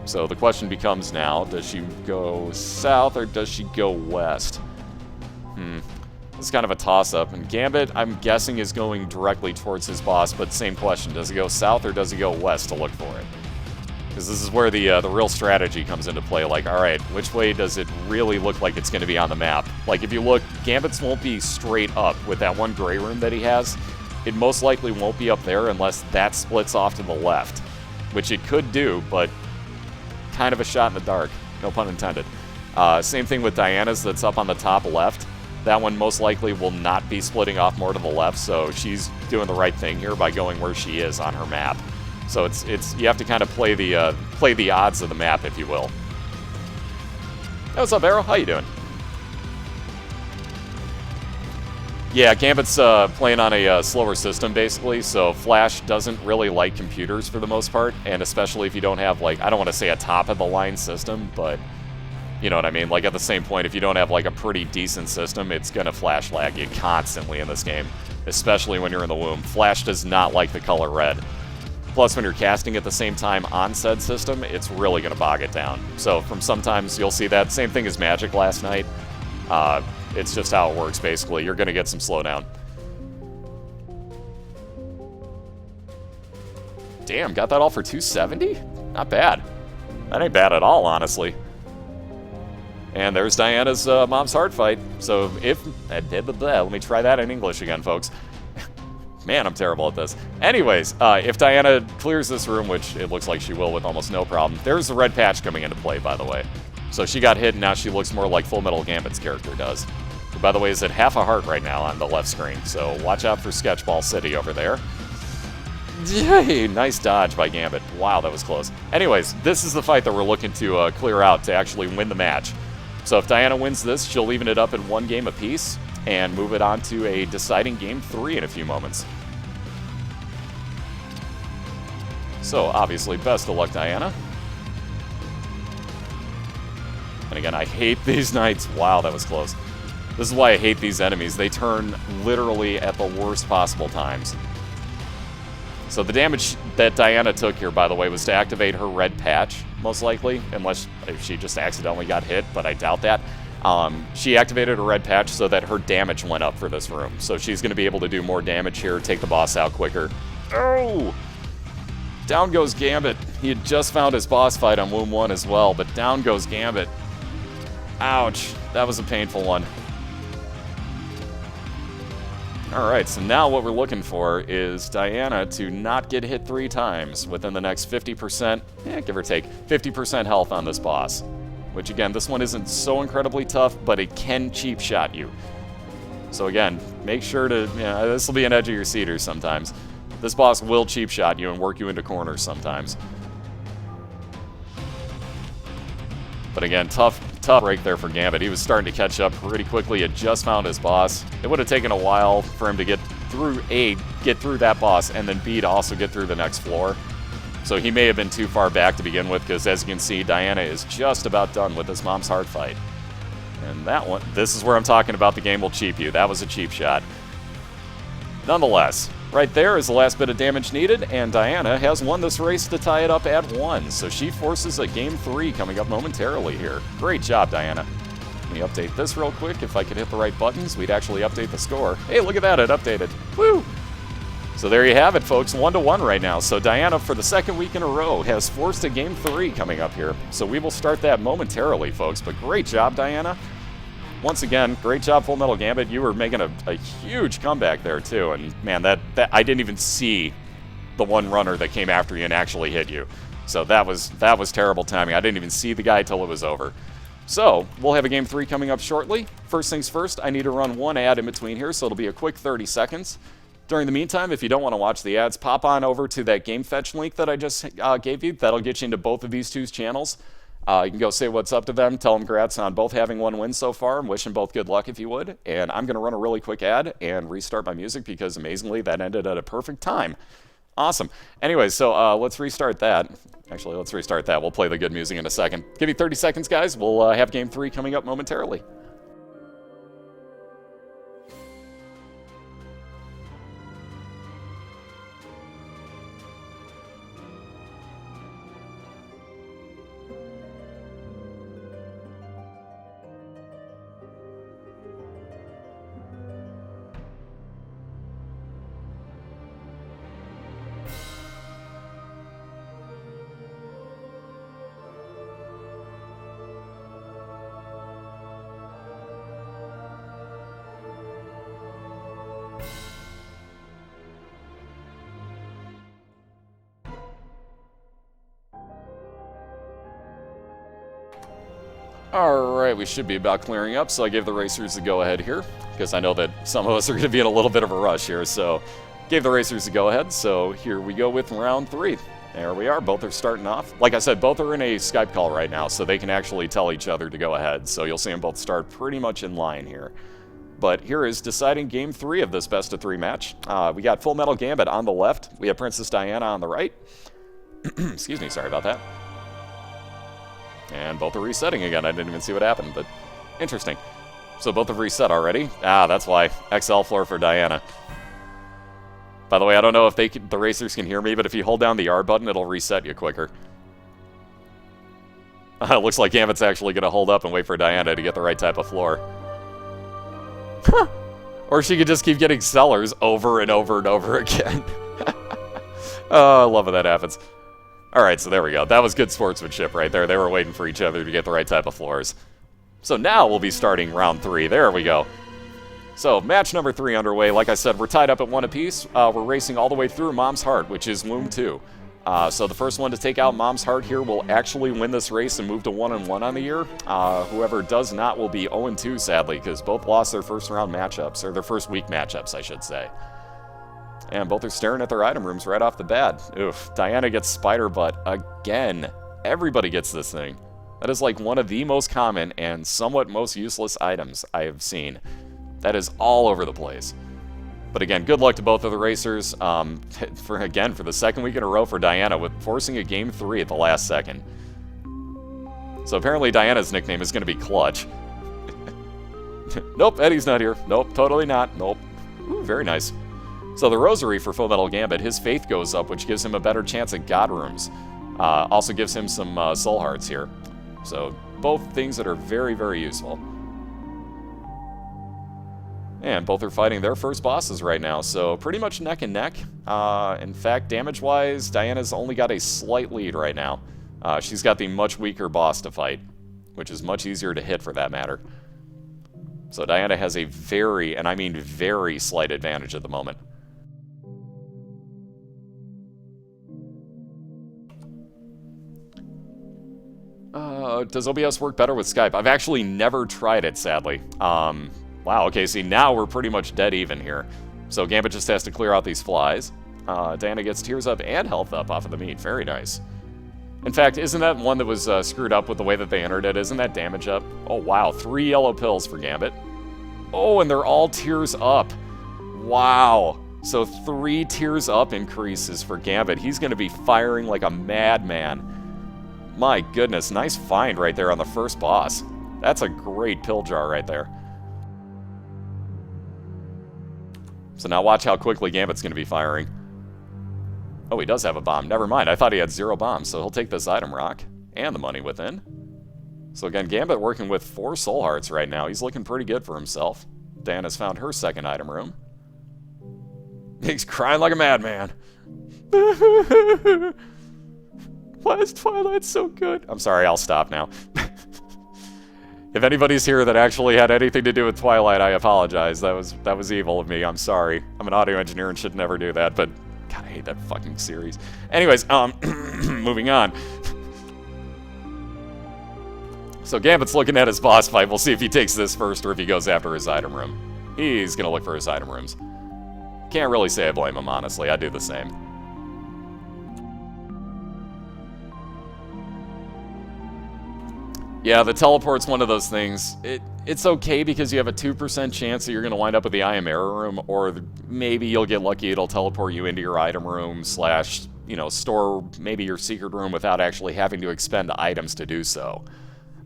So the question becomes now, does she go south or does she go west? This is kind of a toss-up. And Gambit, I'm guessing, is going directly towards his boss, but same question. Does he go south or does he go west to look for it? Because this is where the real strategy comes into play. Like, alright, which way does it really look like it's going to be on the map? Like, if you look, Gambit's won't be straight up with that one gray room that he has. It most likely won't be up there unless that splits off to the left, which it could do, but kind of a shot in the dark. No pun intended. Same thing with Diana's that's up on the top left. That one most likely will not be splitting off more to the left, so she's doing the right thing here by going where she is on her map. So it's you have to kind of play the odds of the map, if you will. Hey, what's up, Arrow? How you doing? Yeah, Gambit's playing on a slower system, basically, so Flash doesn't really like computers for the most part, and especially if you don't have, like, I don't want to say a top-of-the-line system, but you know what I mean? Like, at the same point, if you don't have, like, a pretty decent system, it's going to Flash lag you constantly in this game, especially when you're in the womb. Flash does not like the color red. Plus, when you're casting at the same time on said system, it's really going to bog it down. So, from sometimes you'll see that. Same thing as Magic last night. It's just how it works, basically. You're going to get some slowdown. Damn, got that all for 270? Not bad. That ain't bad at all, honestly. And there's Diana's mom's heart fight. So if... let me try that in English again, folks. Man, I'm terrible at this. Anyways, if Diana clears this room, which it looks like she will with almost no problem, there's the red patch coming into play, by the way. So she got hit, and now she looks more like FullMetalGambit's character does. Who, by the way, is at half a heart right now on the left screen. So watch out for Sketchball City over there. Yay! Nice dodge by Gambit. Wow, that was close. Anyways, this is the fight that we're looking to clear out to actually win the match. So if Diana wins this, she'll even it up in 1 game apiece and move it on to a deciding Game 3 in a few moments. So, obviously, best of luck, Diana. And again, I hate these knights. Wow, that was close. This is why I hate these enemies. They turn literally at the worst possible times. So the damage that Diana took here, by the way, was to activate her red patch, most likely, unless she just accidentally got hit, but I doubt that. She activated her red patch so that her damage went up for this room. So she's going to be able to do more damage here, take the boss out quicker. Oh! Down goes Gambit. He had just found his boss fight on Womb 1 as well, but down goes Gambit. Ouch. That was a painful one. Alright, so now what we're looking for is Diana to not get hit 3 times within the next 50%, give or take, 50% health on this boss. Which again, this one isn't so incredibly tough, but it can cheap shot you. So again, make sure to, this will be an edge of your seater sometimes. This boss will cheap shot you and work you into corners sometimes. But again, tough break there for Gambit. He was starting to catch up pretty quickly. Had just found his boss. It would have taken a while for him to get through that boss, and then B, to also get through the next floor. So he may have been too far back to begin with, because as you can see, Diana is just about done with this Mom's Heart fight. And that one, this is where I'm talking about the game will cheap you. That was a cheap shot. Nonetheless, right there is the last bit of damage needed, and Diana has won this race to tie it up at 1. So she forces a Game 3 coming up momentarily here. Great job, Diana. Let me update this real quick. If I could hit the right buttons, we'd actually update the score. Hey, look at that, it updated. Woo! So there you have it, folks, 1-1 right now. So Diana, for the second week in a row, has forced a Game 3 coming up here. So we will start that momentarily, folks. But great job, Diana. Once again, great job, Full Metal Gambit. You were making a huge comeback there, too. And, man, that I didn't even see the one runner that came after you and actually hit you. So that was terrible timing. I didn't even see the guy till it was over. So, we'll have a Game 3 coming up shortly. First things first, I need to run one ad in between here, so it'll be a quick 30 seconds. During the meantime, if you don't want to watch the ads, pop on over to that Game Fetch link that I just gave you. That'll get you into both of these two's channels. You can go say what's up to them, tell them congrats on both having 1 win so far, and wish them both good luck if you would. And I'm going to run a really quick ad and restart my music because, amazingly, that ended at a perfect time. Awesome. Anyway, so let's restart that. Actually, let's restart that. We'll play the good music in a second. Give me 30 seconds, guys. We'll have Game 3 coming up momentarily. Alright, we should be about clearing up, so I gave the racers the go-ahead here, because I know that some of us are going to be in a little bit of a rush here, so gave the racers the go-ahead, so here we go with round 3. There we are, both are starting off. Like I said, both are in a Skype call right now, so they can actually tell each other to go ahead, so you'll see them both start pretty much in line here. But here is deciding Game 3 of this best-of-3 match. We got Full Metal Gambit on the left, we have PrincezzxDiana on the right. Excuse me, sorry about that. And both are resetting again. I didn't even see what happened, but interesting. So both have reset already. Ah, that's why. XL floor for Diana. By the way, I don't know if the racers can hear me, but if you hold down the R button, it'll reset you quicker. It looks like Gambit's actually going to hold up and wait for Diana to get the right type of floor. Or she could just keep getting sellers over and over and over again. Oh, I love when that happens. Alright, so there we go. That was good sportsmanship right there. They were waiting for each other to get the right type of floors. So now we'll be starting round 3. There we go. So, match number 3 underway. Like I said, we're tied up at 1 apiece. We're racing all the way through Mom's Heart, which is Loom 2. So the first one to take out Mom's Heart here will actually win this race and move to 1-1 on the year. Whoever does not will be 0-2, sadly, because both lost their first round matchups, or their first week matchups, I should say. And both are staring at their item rooms right off the bat. Oof. Diana gets Spider Butt again. Everybody gets this thing. That is like one of the most common and somewhat most useless items I have seen. That is all over the place. But again, good luck to both of the racers. For the second week in a row for Diana, with forcing a Game 3 at the last second. So apparently Diana's nickname is going to be Clutch. Nope, Eddie's not here. Nope, totally not. Nope. Ooh, very nice. So the Rosary for Full Metal Gambit, his faith goes up, which gives him a better chance at God Rooms. Also gives him some Soul Hearts here. So both things that are very, very useful. And both are fighting their first bosses right now, so pretty much neck and neck. In fact, damage-wise, Diana's only got a slight lead right now. She's got the much weaker boss to fight, which is much easier to hit for that matter. So Diana has a very, and I mean very, slight advantage at the moment. Does OBS work better with Skype? I've actually never tried it, sadly. Wow, okay, see, now we're pretty much dead even here. So Gambit just has to clear out these flies. Diana gets tears up and health up off of the meat. Very nice. In fact, isn't that one that was screwed up with the way that they entered it? Isn't that damage up? Oh, wow, 3 yellow pills for Gambit. Oh, and they're all tears up. Wow. So 3 tears up increases for Gambit. He's going to be firing like a madman. My goodness, nice find right there on the first boss. That's a great pill jar right there. So now watch how quickly Gambit's going to be firing. Oh, he does have a bomb. Never mind, I thought he had 0 bombs, so he'll take this item rock and the money within. So again, Gambit working with 4 soul hearts right now. He's looking pretty good for himself. Diana's found her second item room. He's crying like a madman. Why is Twilight so good? I'm sorry, I'll stop now. If anybody's here that actually had anything to do with Twilight, I apologize. That was evil of me. I'm sorry. I'm an audio engineer and should never do that, but God, I hate that fucking series. Anyways, moving on. So Gambit's looking at his boss fight. We'll see if he takes this first or if he goes after his item room. He's gonna look for his item rooms. Can't really say I blame him, honestly. I do the same. Yeah, the teleport's one of those things. It's okay because you have a 2% chance that you're going to wind up with the I Am Error room, or maybe you'll get lucky it'll teleport you into your item room slash, you know, store maybe your secret room without actually having to expend items to do so.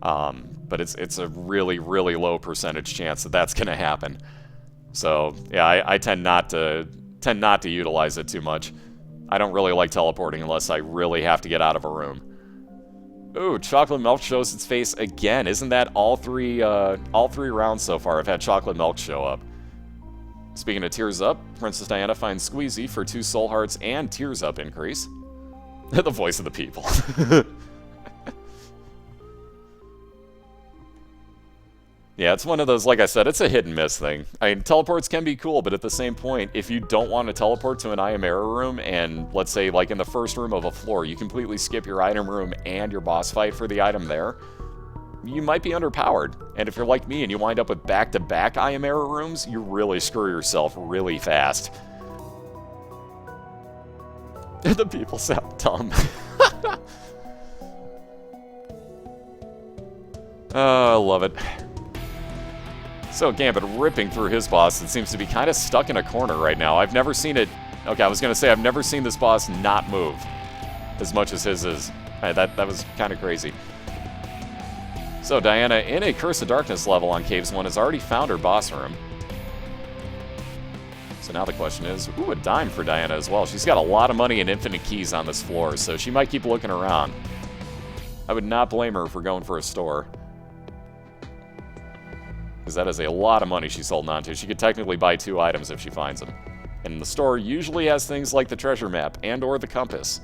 But it's a really, really low percentage chance that that's going to happen. So, yeah, I tend not to utilize it too much. I don't really like teleporting unless I really have to get out of a room. Ooh, chocolate milk shows its face again. Isn't that all three rounds so far have had chocolate milk show up? Speaking of tears up, Princess Diana finds Squeezy for 2 soul hearts and tears up increase. The voice of the people. Yeah, it's one of those, like I said, it's a hit and miss thing. I mean, teleports can be cool, but at the same point, if you don't want to teleport to an I Am Error room, and let's say, like in the first room of a floor, you completely skip your item room and your boss fight for the item there, you might be underpowered. And if you're like me and you wind up with back-to-back I Am Error rooms, you really screw yourself really fast. The people sound dumb. Oh, I love it. So Gambit ripping through his boss. It seems to be kind of stuck in a corner right now. I've never seen it... Okay, I was going to say I've never seen this boss not move as much as his is. That was kind of crazy. So Diana, in a Curse of Darkness level on Caves 1, has already found her boss room. So now the question is, ooh, a dime for Diana as well. She's got a lot of money and infinite keys on this floor, so she might keep looking around. I would not blame her for going for a store. Because that is a lot of money she's holding on to. She could technically buy 2 items if she finds them. And the store usually has things like the treasure map, and or the compass,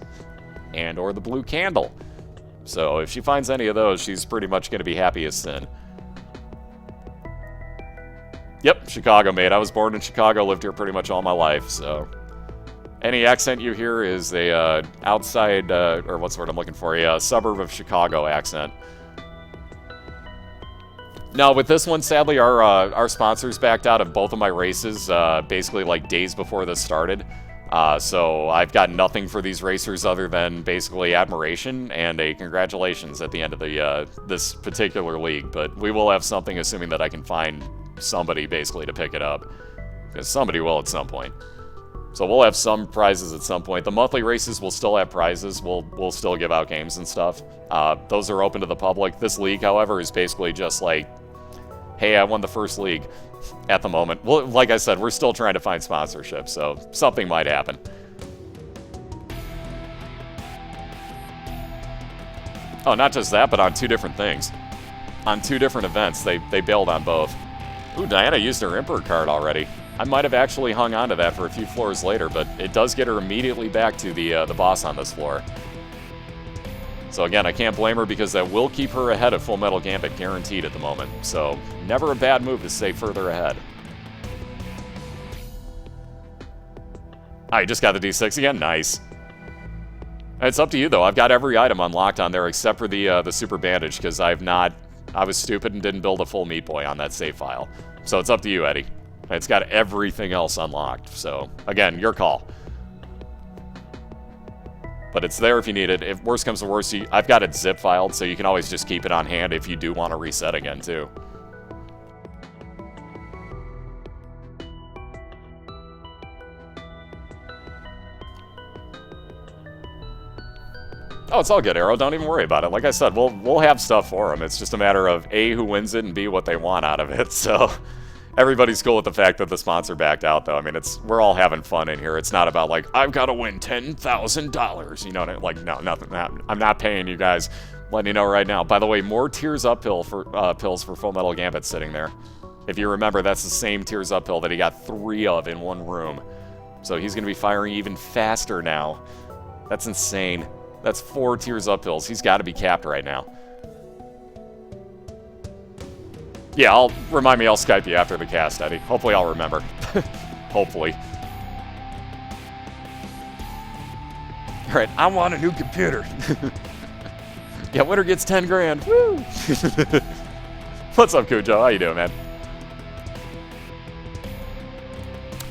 and or the blue candle. So if she finds any of those, she's pretty much going to be happy as sin. Yep, Chicago mate. I was born in Chicago, lived here pretty much all my life, so... Any accent you hear is a outside, or what's the word I'm looking for, a suburb of Chicago accent. No, with this one, sadly, our sponsors backed out of both of my races, basically like days before this started. So I've got nothing for these racers other than basically admiration and a congratulations at the end of the this particular league. But we will have something, assuming that I can find somebody basically to pick it up, because somebody will at some point. So we'll have some prizes at some point. The monthly races will still have prizes. We'll still give out games and stuff. Those are open to the public. This league, however, is basically just like, hey, I won the first league at the moment. Well, like I said, we're still trying to find sponsorship, so something might happen. Oh, not just that, but on 2 different things. On 2 different events, they bailed on both. Ooh, Diana used her Emperor card already. I might have actually hung on to that for a few floors later, but it does get her immediately back to the boss on this floor. So again, I can't blame her because that will keep her ahead of Full Metal Gambit, guaranteed at the moment. So never a bad move to stay further ahead. I just got the D6 again. Nice. It's up to you, though. I've got every item unlocked on there except for the Super Bandage, because I was stupid and didn't build a full Meat Boy on that save file. So it's up to you, Eddie. It's got everything else unlocked. So, again, your call. But it's there if you need it. If worst comes to worst, I've got it zip filed, so you can always just keep it on hand if you do want to reset again, too. Oh, it's all good, Arrow. Don't even worry about it. Like I said, we'll have stuff for them. It's just a matter of A, who wins it, and B, what they want out of it. So everybody's cool with the fact that the sponsor backed out, though. I mean, we're all having fun in here. It's not about, like, I've got to win $10,000. You know what I mean? Like, no, nothing. I'm not paying you guys. Letting you know right now. By the way, more Tears Up pills for Full Metal Gambit sitting there. If you remember, that's the same Tears Up pill that he got 3 of in one room. So he's going to be firing even faster now. That's insane. That's 4 Tears Up pills. He's got to be capped right now. Yeah, remind me I'll Skype you after the cast, Eddie. Hopefully I'll remember. Hopefully. Alright, I want a new computer. Yeah, winner gets 10 grand. Woo! What's up, Cujo? How you doing, man?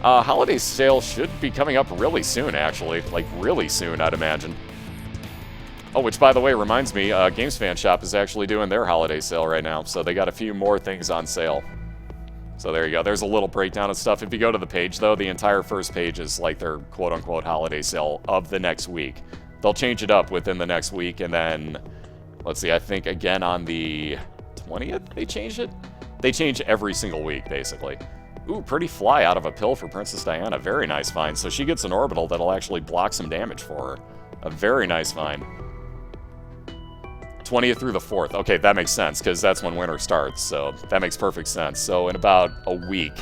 Holiday sale should be coming up really soon, actually. Like, really soon, I'd imagine. Oh, which, by the way, reminds me, Games Fan Shop is actually doing their holiday sale right now, so they got a few more things on sale. So there you go. There's a little breakdown of stuff. If you go to the page, though, the entire first page is like their quote-unquote holiday sale of the next week. They'll change it up within the next week, and then, let's see, I think again on the 20th they changed it? They change every single week, basically. Ooh, pretty fly out of a pill for PrincezzxDiana. Very nice find. So she gets an orbital that'll actually block some damage for her. A very nice find. 20th through the 4th. Okay, that makes sense, because that's when winter starts, so that makes perfect sense. So in about a week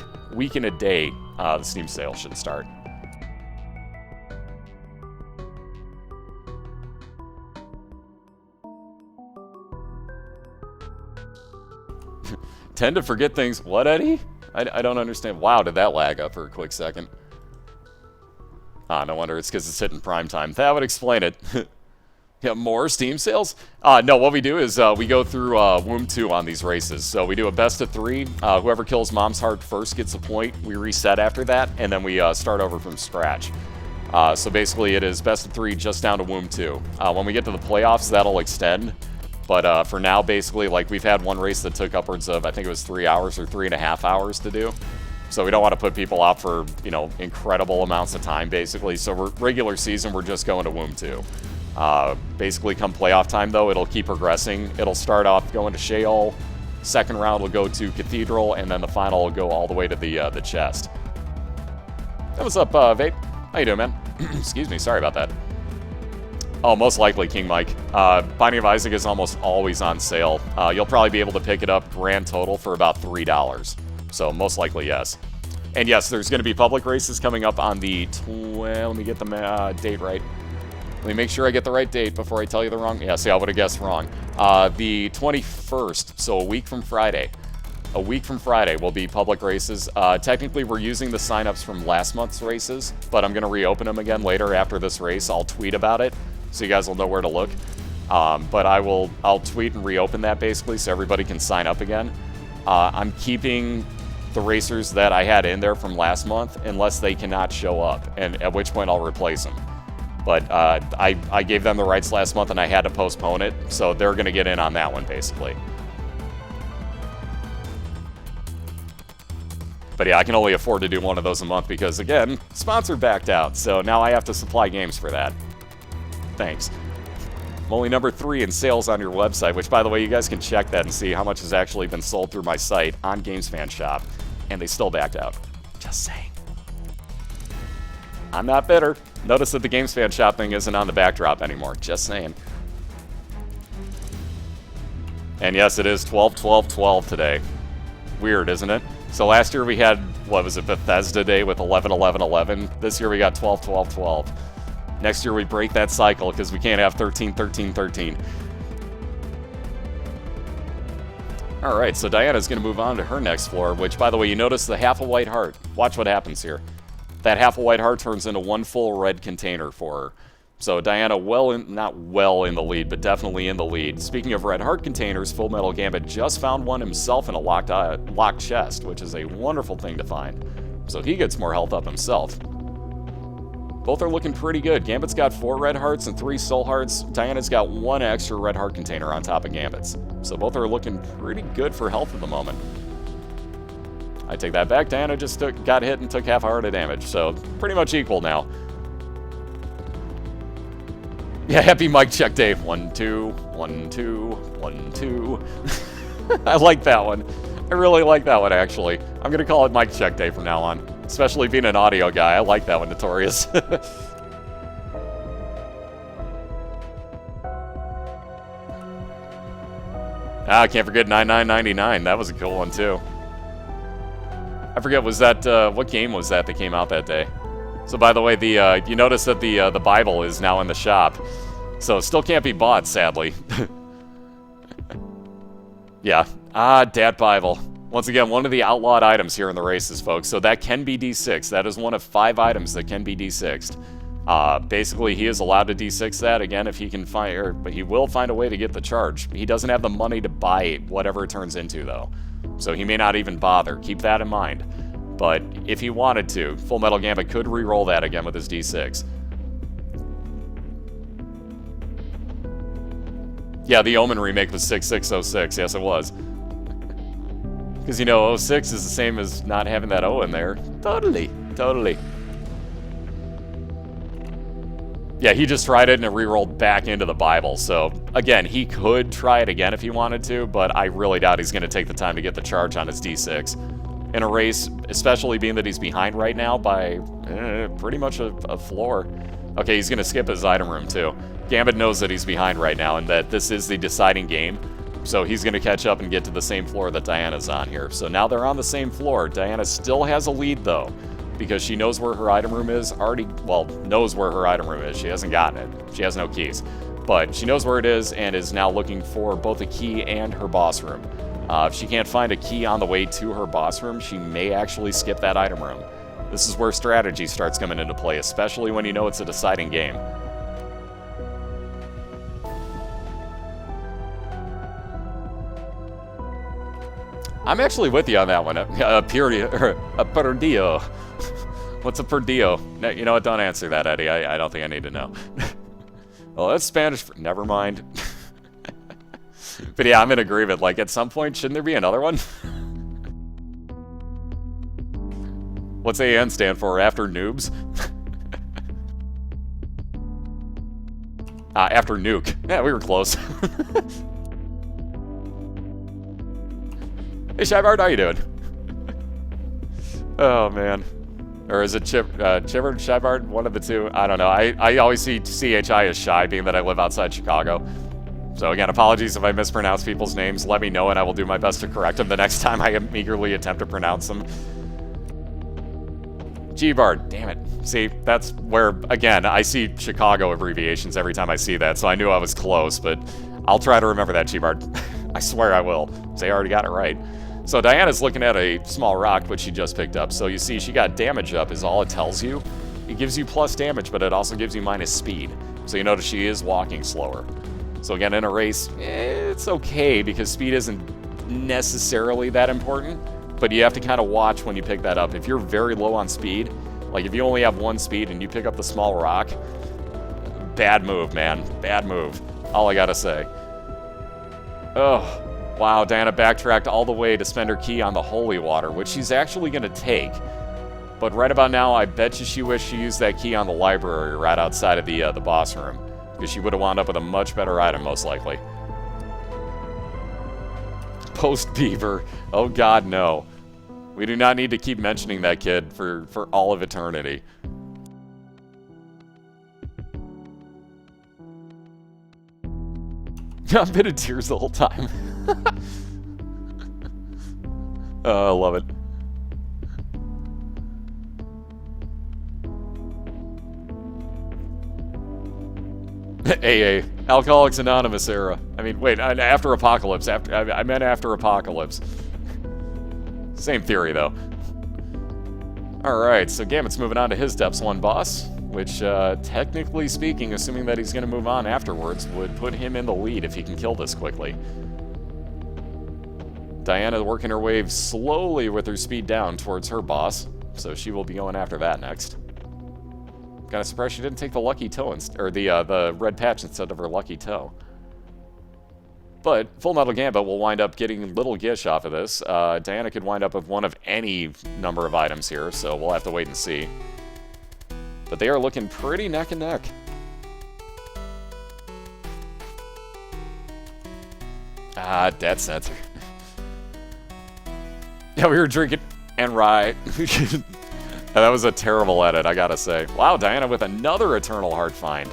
and a day, the Steam sale should start. Tend to forget things. What, Eddie? I don't understand. Wow, did that lag up for a quick second? Ah, no wonder it's because it's hitting prime time. That would explain it. Yeah, more Steam sales? No, what we do is we go through Womb 2 on these races. So we do a best of 3. Whoever kills Mom's Heart first gets a point. We reset after that, and then we start over from scratch. So basically it is best of 3 just down to Womb 2. When we get to the playoffs, that'll extend. But for now, basically, like, we've had one race that took upwards of, I think it was 3 hours or 3.5 hours to do. So we don't want to put people out for, you know, incredible amounts of time, basically. So regular season, we're just going to Womb 2. Basically, come playoff time, though, it'll keep progressing. It'll start off going to Sheol, second round will go to Cathedral, and then the final will go all the way to the chest. Hey, what's up, Vape? How you doing, man? Excuse me, sorry about that. Oh, most likely, King Mike. Binding of Isaac is almost always on sale. You'll probably be able to pick it up grand total for about $3. So most likely, yes. And yes, there's going to be public races coming up on the... let me get the date right. Let me make sure I get the right date before I tell you the wrong... Yeah, see, I would have guessed wrong. The 21st, so a week from Friday. A week from Friday will be public races. Technically, we're using the signups from last month's races, but I'm going to reopen them again later after this race. I'll tweet about it, so you guys will know where to look. But I'll tweet and reopen that, basically, so everybody can sign up again. I'm keeping the racers that I had in there from last month, unless they cannot show up, and at which point I'll replace them. But I gave them the rights last month, and I had to postpone it, so they're going to get in on that one, basically. But yeah, I can only afford to do one of those a month because, again, sponsor backed out, so now I have to supply games for that. Thanks. I'm only number 3 in sales on your website, which, by the way, you guys can check that and see how much has actually been sold through my site on Games Fan Shop, and they still backed out. Just saying. I'm not bitter. Notice that the Games Fan Shop thing isn't on the backdrop anymore. Just saying. And yes, it is 12-12-12 today. Weird, isn't it? So last year we had, what was it, Bethesda Day with 11-11-11. This year we got 12-12-12. Next year we break that cycle because we can't have 13, 13, 13. Alright, so Diana's going to move on to her next floor, which, by the way, you notice the half a white heart. Watch what happens here. That half a white heart turns into one full red container for her. So Diana, not well in the lead, but definitely in the lead. Speaking of red heart containers, FullMetalGambit just found one himself in a locked chest, which is a wonderful thing to find. So he gets more health up himself. Both are looking pretty good. Gambit's got 4 red hearts and 3 soul hearts. Diana's got 1 extra red heart container on top of Gambit's. So both are looking pretty good for health at the moment. I take that back. Diana just got hit and took half a heart of damage. So pretty much equal now. Yeah, happy mic check day. 1, 2, 1, 2, 1, 2. I like that one. I really like that one, actually. I'm going to call it mic check day from now on. Especially being an audio guy. I like that one, Notorious. I can't forget 9999. That was a cool one, too. I forget, was that, what game was that came out that day? So, by the way, you notice that the Bible is now in the shop. So, it still can't be bought, sadly. Yeah. Dad Bible. Once again, one of the outlawed items here in the races, folks. So that can be D6. That is one of 5 items that can be D6'd. Basically, he is allowed to D6 that, again, if he can find, but he will find a way to get the charge. He doesn't have the money to buy whatever it turns into, though. So he may not even bother. Keep that in mind. But if he wanted to, FullMetalGambit could re-roll that again with his D6. Yeah, the Omen remake was 6606. Yes, it was. Because, you know, 06 is the same as not having that O in there. Totally. Totally. Yeah, he just tried it and it re-rolled back into the Bible. So, again, he could try it again if he wanted to, but I really doubt he's going to take the time to get the charge on his D6. In a race, especially being that he's behind right now by pretty much a floor. Okay, he's going to skip his item room, too. Gambit knows that he's behind right now and that this is the deciding game. So he's going to catch up and get to the same floor that Diana's on here. So now they're on the same floor. Diana still has a lead, though, because she knows where her item room is. Knows where her item room is. She hasn't gotten it. She has no keys. But she knows where it is and is now looking for both a key and her boss room. If she can't find a key on the way to her boss room, she may actually skip that item room. This is where strategy starts coming into play, especially when you know it's a deciding game. I'm actually with you on that one. Perdio. What's a perdio? No, you know what? Don't answer that, Eddie. I don't think I need to know. Well, that's Spanish. Never mind. But yeah, I'm in agreement. Like, at some point, shouldn't there be another one? What's AN stand for? After noobs? After nuke. Yeah, we were close. Hey, Shybard, how you doing? Oh, man. Or is it Chivard, Shybard? One of the two. I don't know. I always see CHI as Shy, being that I live outside Chicago. So, again, apologies if I mispronounce people's names. Let me know, and I will do my best to correct them the next time I eagerly attempt to pronounce them. G-Bard. Damn it. See, that's where, again, I see Chicago abbreviations every time I see that, so I knew I was close, but I'll try to remember that, G-Bard. I swear I will. Say I already got it right. So Diana's looking at a small rock, which she just picked up. So you see she got damage up is all it tells you. It gives you plus damage, but it also gives you minus speed. So you notice she is walking slower. So again, in a race, it's okay because speed isn't necessarily that important, but you have to kind of watch when you pick that up. If you're very low on speed, like if you only have 1 speed and you pick up the small rock, bad move, man. Bad move. All I gotta say. Oh. Wow, Diana backtracked all the way to spend her key on the holy water, which she's actually going to take. But right about now, I bet you she wished she used that key on the library right outside of the boss room, because she would have wound up with a much better item, most likely. Post-Beaver. Oh, God, no. We do not need to keep mentioning that kid for all of eternity. I've been in tears the whole time. Oh, I love it. AA. Alcoholics Anonymous era. I mean, wait, after Apocalypse. I meant after Apocalypse. Same theory, though. Alright, so Gambit's moving on to his Depths 1 boss, which, technically speaking, assuming that he's going to move on afterwards, would put him in the lead if he can kill this quickly. Diana working her way slowly with her speed down towards her boss, so she will be going after that next. Kinda surprised she didn't take the lucky toe or the red patch instead of her lucky toe. But Full Metal Gambit will wind up getting little gish off of this. Diana could wind up with one of any number of items here, so we'll have to wait and see. But they are looking pretty neck and neck. Ah, death sensor. Yeah, we were drinking and right. That was a terrible edit, I gotta say. Wow, Diana with another Eternal Heart find.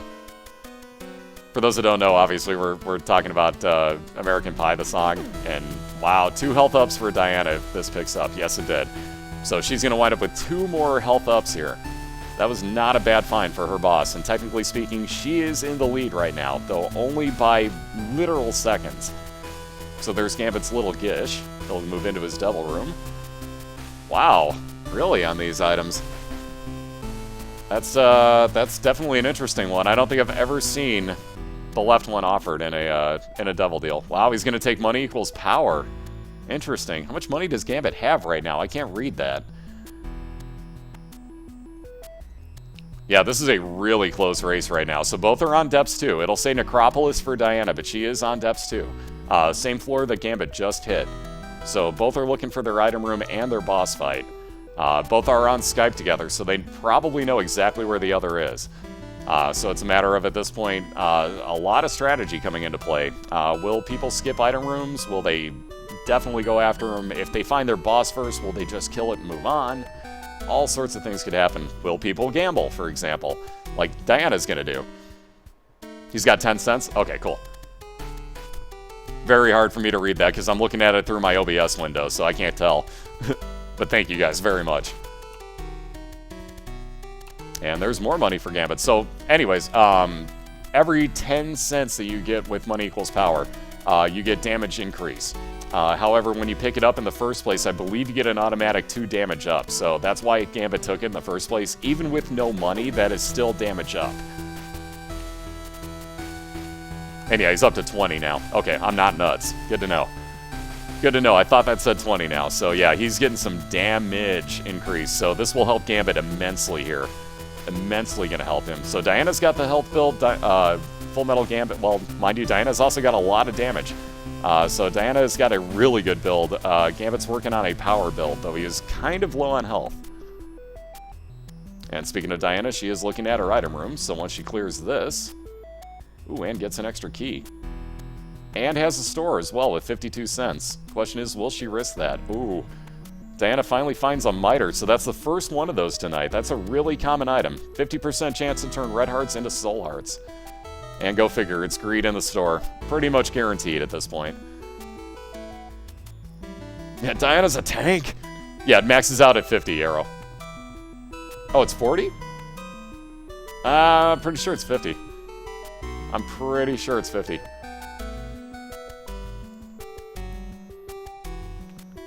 For those that don't know, obviously, we're talking about American Pie, the song. And wow, 2 health ups for Diana if this picks up. Yes, it did. So she's going to wind up with 2 more health ups here. That was not a bad find for her boss. And technically speaking, she is in the lead right now, though only by literal seconds. So there's Gambit's little gish. He'll move into his devil room. Wow, really on these items. That's definitely an interesting one. I don't think I've ever seen the left one offered in a devil deal. Wow, he's going to take money equals power. Interesting. How much money does Gambit have right now? I can't read that. Yeah, this is a really close race right now. So both are on Depths 2. It'll say Necropolis for Diana, but she is on Depths 2. Same floor that Gambit just hit. So both are looking for their item room and their boss fight. Both are on Skype together, so they probably know exactly where the other is. So it's a matter of, at this point, a lot of strategy coming into play. Will people skip item rooms? Will they definitely go after them? If they find their boss first, will they just kill it and move on? All sorts of things could happen. Will people gamble, for example? Like Diana's gonna do. He's got 10 cents? Okay, cool. Very hard for me to read that because I'm looking at it through my OBS window, so I can't tell. But thank you guys very much. And there's more money for Gambit. So, anyways, every 10 cents that you get with money equals power, you get damage increase. However, when you pick it up in the first place, I believe you get an automatic 2 damage up. So that's why Gambit took it in the first place. Even with no money, that is still damage up. And yeah, he's up to 20 now. Okay, I'm not nuts. Good to know. Good to know. I thought that said 20 now. So yeah, he's getting some damage increase. So this will help Gambit immensely here. Immensely going to help him. So Diana's got the health build. Full Metal Gambit. Well, mind you, Diana's also got a lot of damage. So Diana's got a really good build. Gambit's working on a power build, though he is kind of low on health. And speaking of Diana, she is looking at her item room. So once she clears this... Ooh, and gets an extra key. And has a store as well with 52 cents. Question is, will she risk that? Ooh. Diana finally finds a miter, so that's the first one of those tonight. That's a really common item. 50% chance to turn red hearts into soul hearts. And go figure, it's greed in the store. Pretty much guaranteed at this point. Yeah, Diana's a tank. Yeah, it maxes out at 50, Arrow. Oh, it's 40? I'm pretty sure it's 50. I'm pretty sure it's 50.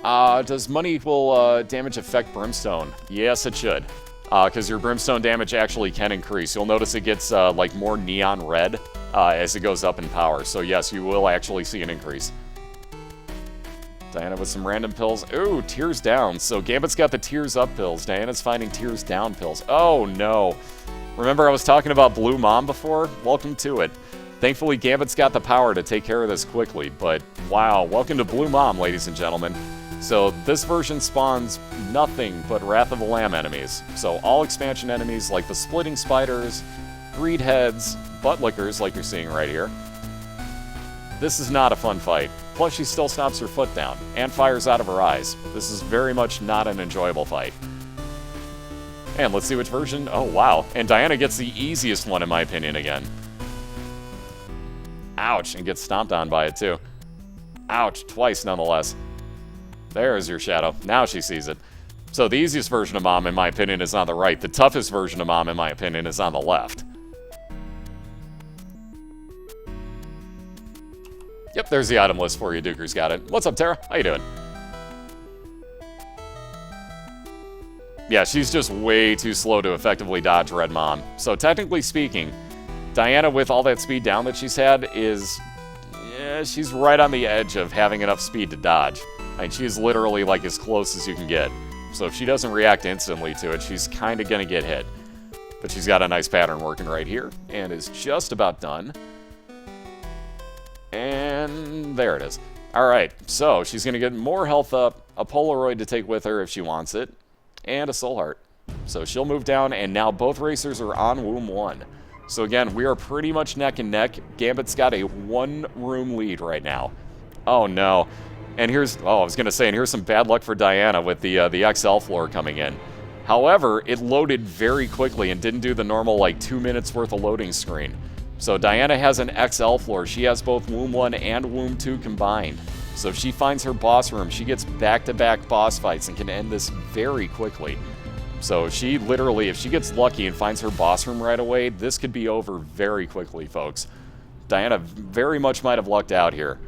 Does money equal damage affect Brimstone? Yes, it should. Because your Brimstone damage actually can increase. You'll notice it gets like more neon red as it goes up in power. So yes, you will actually see an increase. Diana with some random pills. Ooh, tears down. So Gambit's got the tears up pills. Diana's finding tears down pills. Oh no. Remember I was talking about Blue Mom before? Welcome to it. Thankfully, Gambit's got the power to take care of this quickly, but wow, welcome to Blue Mom, ladies and gentlemen. So this version spawns nothing but Wrath of the Lamb enemies. So all expansion enemies like the Splitting Spiders, Greed Heads, Butt Lickers like you're seeing right here. This is not a fun fight. Plus she still stomps her foot down and fires out of her eyes. This is very much not an enjoyable fight. And let's see which version. Oh, wow. And Diana gets the easiest one, in my opinion, again. Ouch, and gets stomped on by it, too. Ouch, twice, nonetheless. There's your shadow. Now she sees it. So the easiest version of Mom, in my opinion, is on the right. The toughest version of Mom, in my opinion, is on the left. there's the item list for you. Duker's got it. What's up, Tara? How you doing? Yeah, she's just way too slow to effectively dodge Red Mom. So technically speaking, Diana, with all that speed down that she's had, is... yeah, she's right on the edge of having enough speed to dodge. I mean, she's literally, like, as close as you can get. So if she doesn't react instantly to it, she's kind of going to get hit. But she's got a nice pattern working right here, and is just about done. And there it is. Alright, so she's going to get more health up, a Polaroid to take with her if she wants it, and a Soul Heart. So she'll move down, and now both racers are on Womb 1. So again, we are pretty much neck and neck. Gambit's got a one-room lead right now. Oh no. And here's, oh, I was going to say, and here's some bad luck for Diana with the XL floor coming in. However, it loaded very quickly and didn't do the normal, like, 2 minutes worth of loading screen. So Diana has an XL floor. She has both Womb 1 and Womb 2 combined. So if she finds her boss room, she gets back-to-back boss fights and can end this very quickly. So she literally, if she gets lucky and finds her boss room right away, this could be over very quickly, folks. Diana very much might have lucked out here.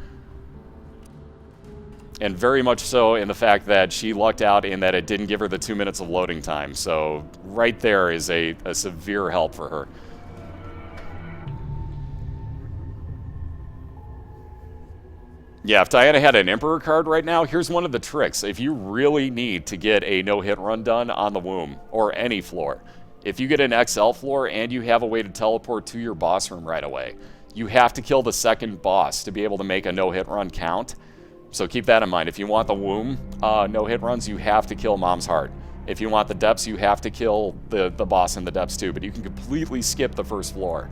And very much so in the fact that she lucked out in that it didn't give her the 2 minutes of loading time. So right there is a severe help for her. Yeah, if Diana had an Emperor card right now, here's one of the tricks. If you really need to get a no-hit run done on the Womb, or any floor, if you get an XL floor and you have a way to teleport to your boss room right away, you have to kill the second boss to be able to make a no-hit run count. So keep that in mind. If you want the Womb no-hit runs, you have to kill Mom's Heart. If you want the depths, you have to kill the boss in the depths too, but you can completely skip the first floor.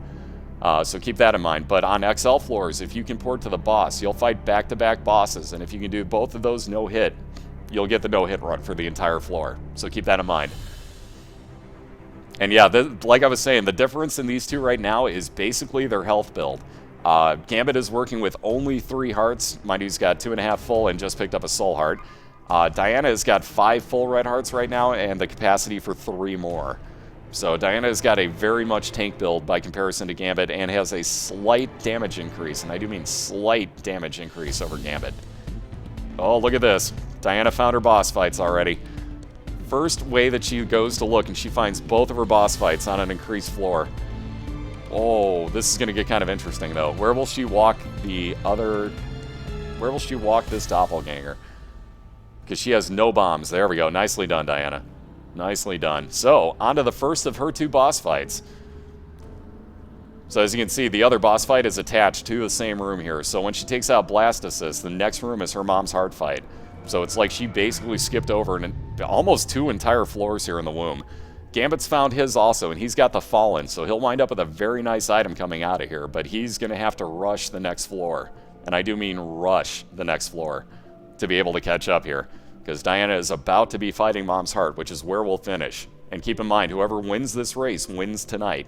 So keep that in mind. But on XL floors, if you can port to the boss, you'll fight back-to-back bosses, and if you can do both of those no-hit, you'll get the no-hit run for the entire floor. So keep that in mind. And yeah, like I was saying, the difference in these two right now is basically their health build. Gambit is working with only 3 hearts. Mind you, he's got 2.5 full and just picked up a Soul Heart. Diana has got 5 full red hearts right now and the capacity for 3 more. So Diana has got a very much tank build by comparison to Gambit and has a slight damage increase, and I do mean slight damage increase over Gambit. Oh, look at this. Diana found her boss fights already. First way that she goes to look, and she finds both of her boss fights on an increased floor. Oh, this is going to get kind of interesting, though. Where will she walk the other... Where will she walk this doppelganger? Because she has no bombs. There we go. Nicely done, Diana. Nicely done. So, on to the first of her 2 boss fights. So as you can see, the other boss fight is attached to the same room here. So when she takes out Blastocyst, the next room is her Mom's Heart fight. So it's like she basically skipped over almost 2 entire floors here in the Womb. Gambit's found his also, and he's got the Fallen, so he'll wind up with a very nice item coming out of here, but he's going to have to rush the next floor. And I do mean rush the next floor to be able to catch up here. Because Diana is about to be fighting Mom's Heart, which is where we'll finish. And keep in mind, whoever wins this race wins tonight.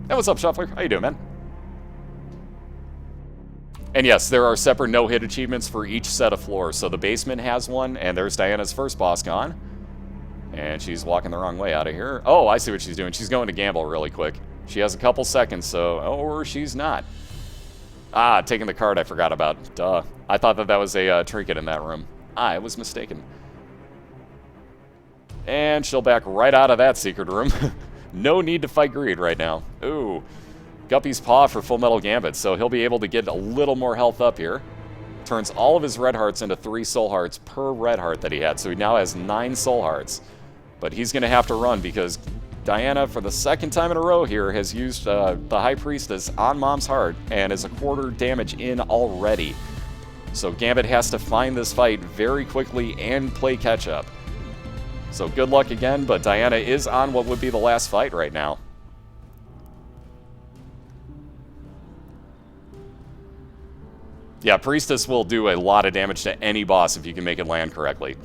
Hey, what's up, Shuffler? How you doing, man? And yes, there are separate no-hit achievements for each set of floors. So the basement has one, and there's Diana's first boss gone. And she's walking the wrong way out of here. Oh, I see what she's doing. She's going to gamble really quick. She has a couple seconds, so... Or she's not. Ah, taking the card I forgot about. Duh. I thought that was a trinket in that room. I was mistaken. And she'll back right out of that secret room. No need to fight greed right now. Ooh. Guppy's Paw for Full Metal Gambit, so he'll be able to get a little more health up here. Turns all of his red hearts into 3 soul hearts per red heart that he had, so he now has 9 soul hearts. But he's going to have to run because Diana, for the second time in a row here, has used the High Priestess on Mom's Heart and is a quarter damage in already. So Gambit has to find this fight very quickly and play catch-up. So good luck again, but Diana is on what would be the last fight right now. Yeah, Priestess will do a lot of damage to any boss if you can make it land correctly.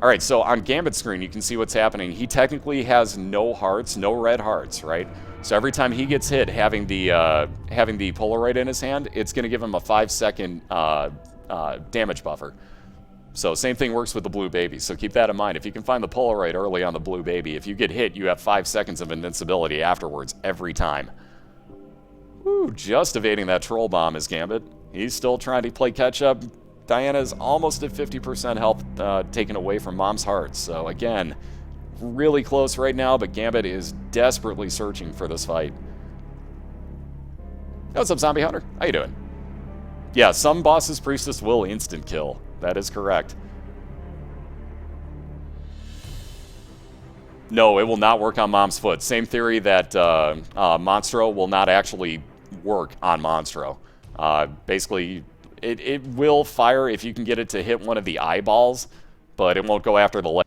Alright, so on Gambit's screen, you can see what's happening. He technically has no hearts, no red hearts, right? So every time he gets hit having the Polaroid in his hand, it's going to give him a 5-second damage buffer. So same thing works with the Blue Baby, so keep that in mind. If you can find the Polaroid early on the Blue Baby, if you get hit, you have 5 seconds of invincibility afterwards every time. Woo, just evading that Troll Bomb is Gambit. He's still trying to play catch-up. Diana is almost at 50% health taken away from Mom's heart. So, again, really close right now, but Gambit is desperately searching for this fight. Hey, what's up, Zombie Hunter? How you doing? Yeah, some bosses Priestess will instant kill. That is correct. No, it will not work on Mom's foot. Same theory that Monstro will not actually work on Monstro. Basically, it will fire if you can get it to hit one of the eyeballs, but it won't go after the leg.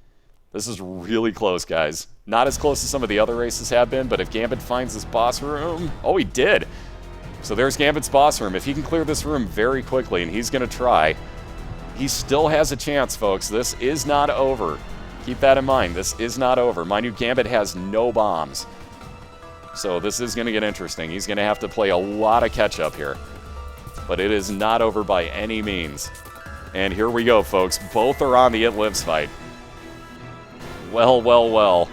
This is really close, guys. Not as close as some of the other races have been, but if Gambit finds this boss room... Oh, he did! So there's Gambit's boss room. If he can clear this room very quickly, and he's going to try, he still has a chance, folks. This is not over. Keep that in mind. This is not over. Mind you, Gambit has no bombs. So this is going to get interesting. He's going to have to play a lot of catch-up here. But it is not over by any means. And here we go, folks. Both are on the It Lives fight. Well, well, well.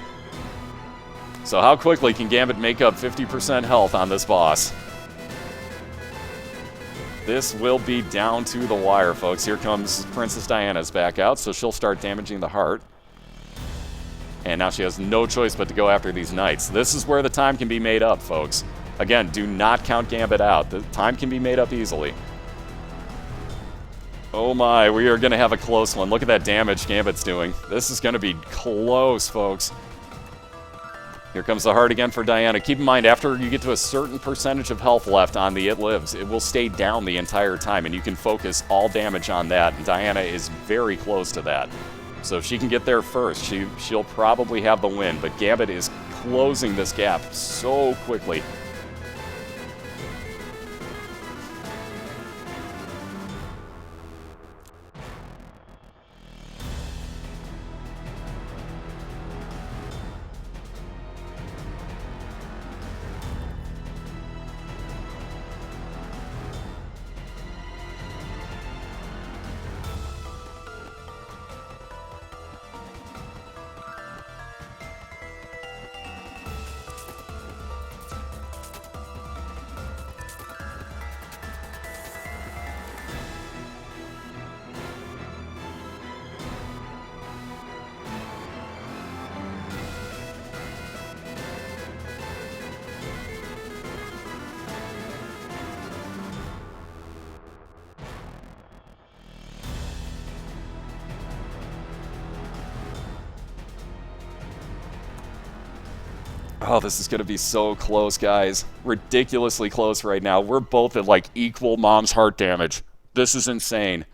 So how quickly can Gambit make up 50% health on this boss? This will be down to the wire, folks. Here comes Princess Diana's back out, so she'll start damaging the heart. And now she has no choice but to go after these knights. This is where the time can be made up, folks. Again, do not count Gambit out. The time can be made up easily. Oh my, we are going to have a close one. Look at that damage Gambit's doing. This is going to be close, folks. Here comes the heart again for Diana. Keep in mind, after you get to a certain percentage of health left on the It Lives, it will stay down the entire time, and you can focus all damage on that. And Diana is very close to that. So if she can get there first, she'll probably have the win. But Gambit is closing this gap so quickly. Oh, this is going to be so close, guys. Ridiculously close right now. We're both at, like, equal Mom's heart damage. This is insane.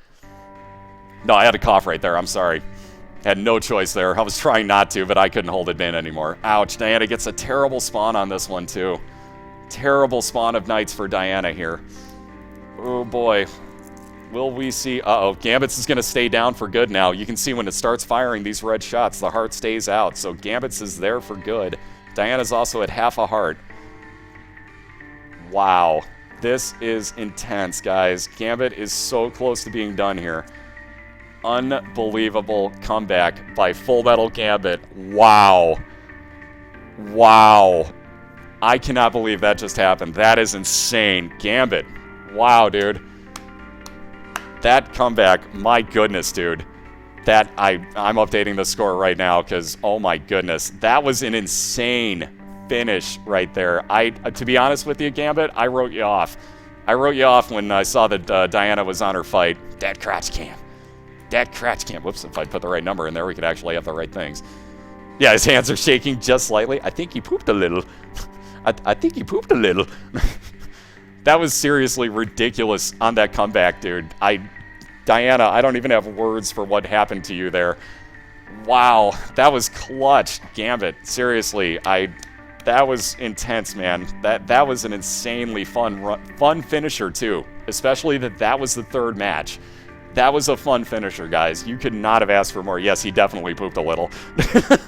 No, I had to cough right there. I'm sorry. Had no choice there. I was trying not to, but I couldn't hold it in anymore. Ouch. Diana gets a terrible spawn on this one, too. Terrible spawn of knights for Diana here. Oh, boy. Will we see... Uh-oh. Gambit's is going to stay down for good now. You can see when it starts firing these red shots, the heart stays out. So Gambit's is there for good. Diana's also at half a heart. Wow. This is intense, guys. Gambit is so close to being done here. Unbelievable comeback by FullMetalGambit. Wow. Wow. I cannot believe that just happened. That is insane. Gambit. Wow, dude. That comeback, my goodness, dude. That, I'm updating the score right now because, oh my goodness, that was an insane finish right there. To be honest with you, Gambit, I wrote you off. I wrote you off when I saw that Diana was on her fight. That crotch cam. That crotch cam. Whoops, if I put the right number in there, we could actually have the right things. Yeah, his hands are shaking just slightly. I think he pooped a little. I think he pooped a little. That was seriously ridiculous on that comeback, dude. Diana, I don't even have words for what happened to you there. Wow, that was clutch, Gambit. Seriously, that was intense, man. That was an insanely fun finisher too. Especially that was the third match. That was a fun finisher, guys. You could not have asked for more. Yes, he definitely pooped a little.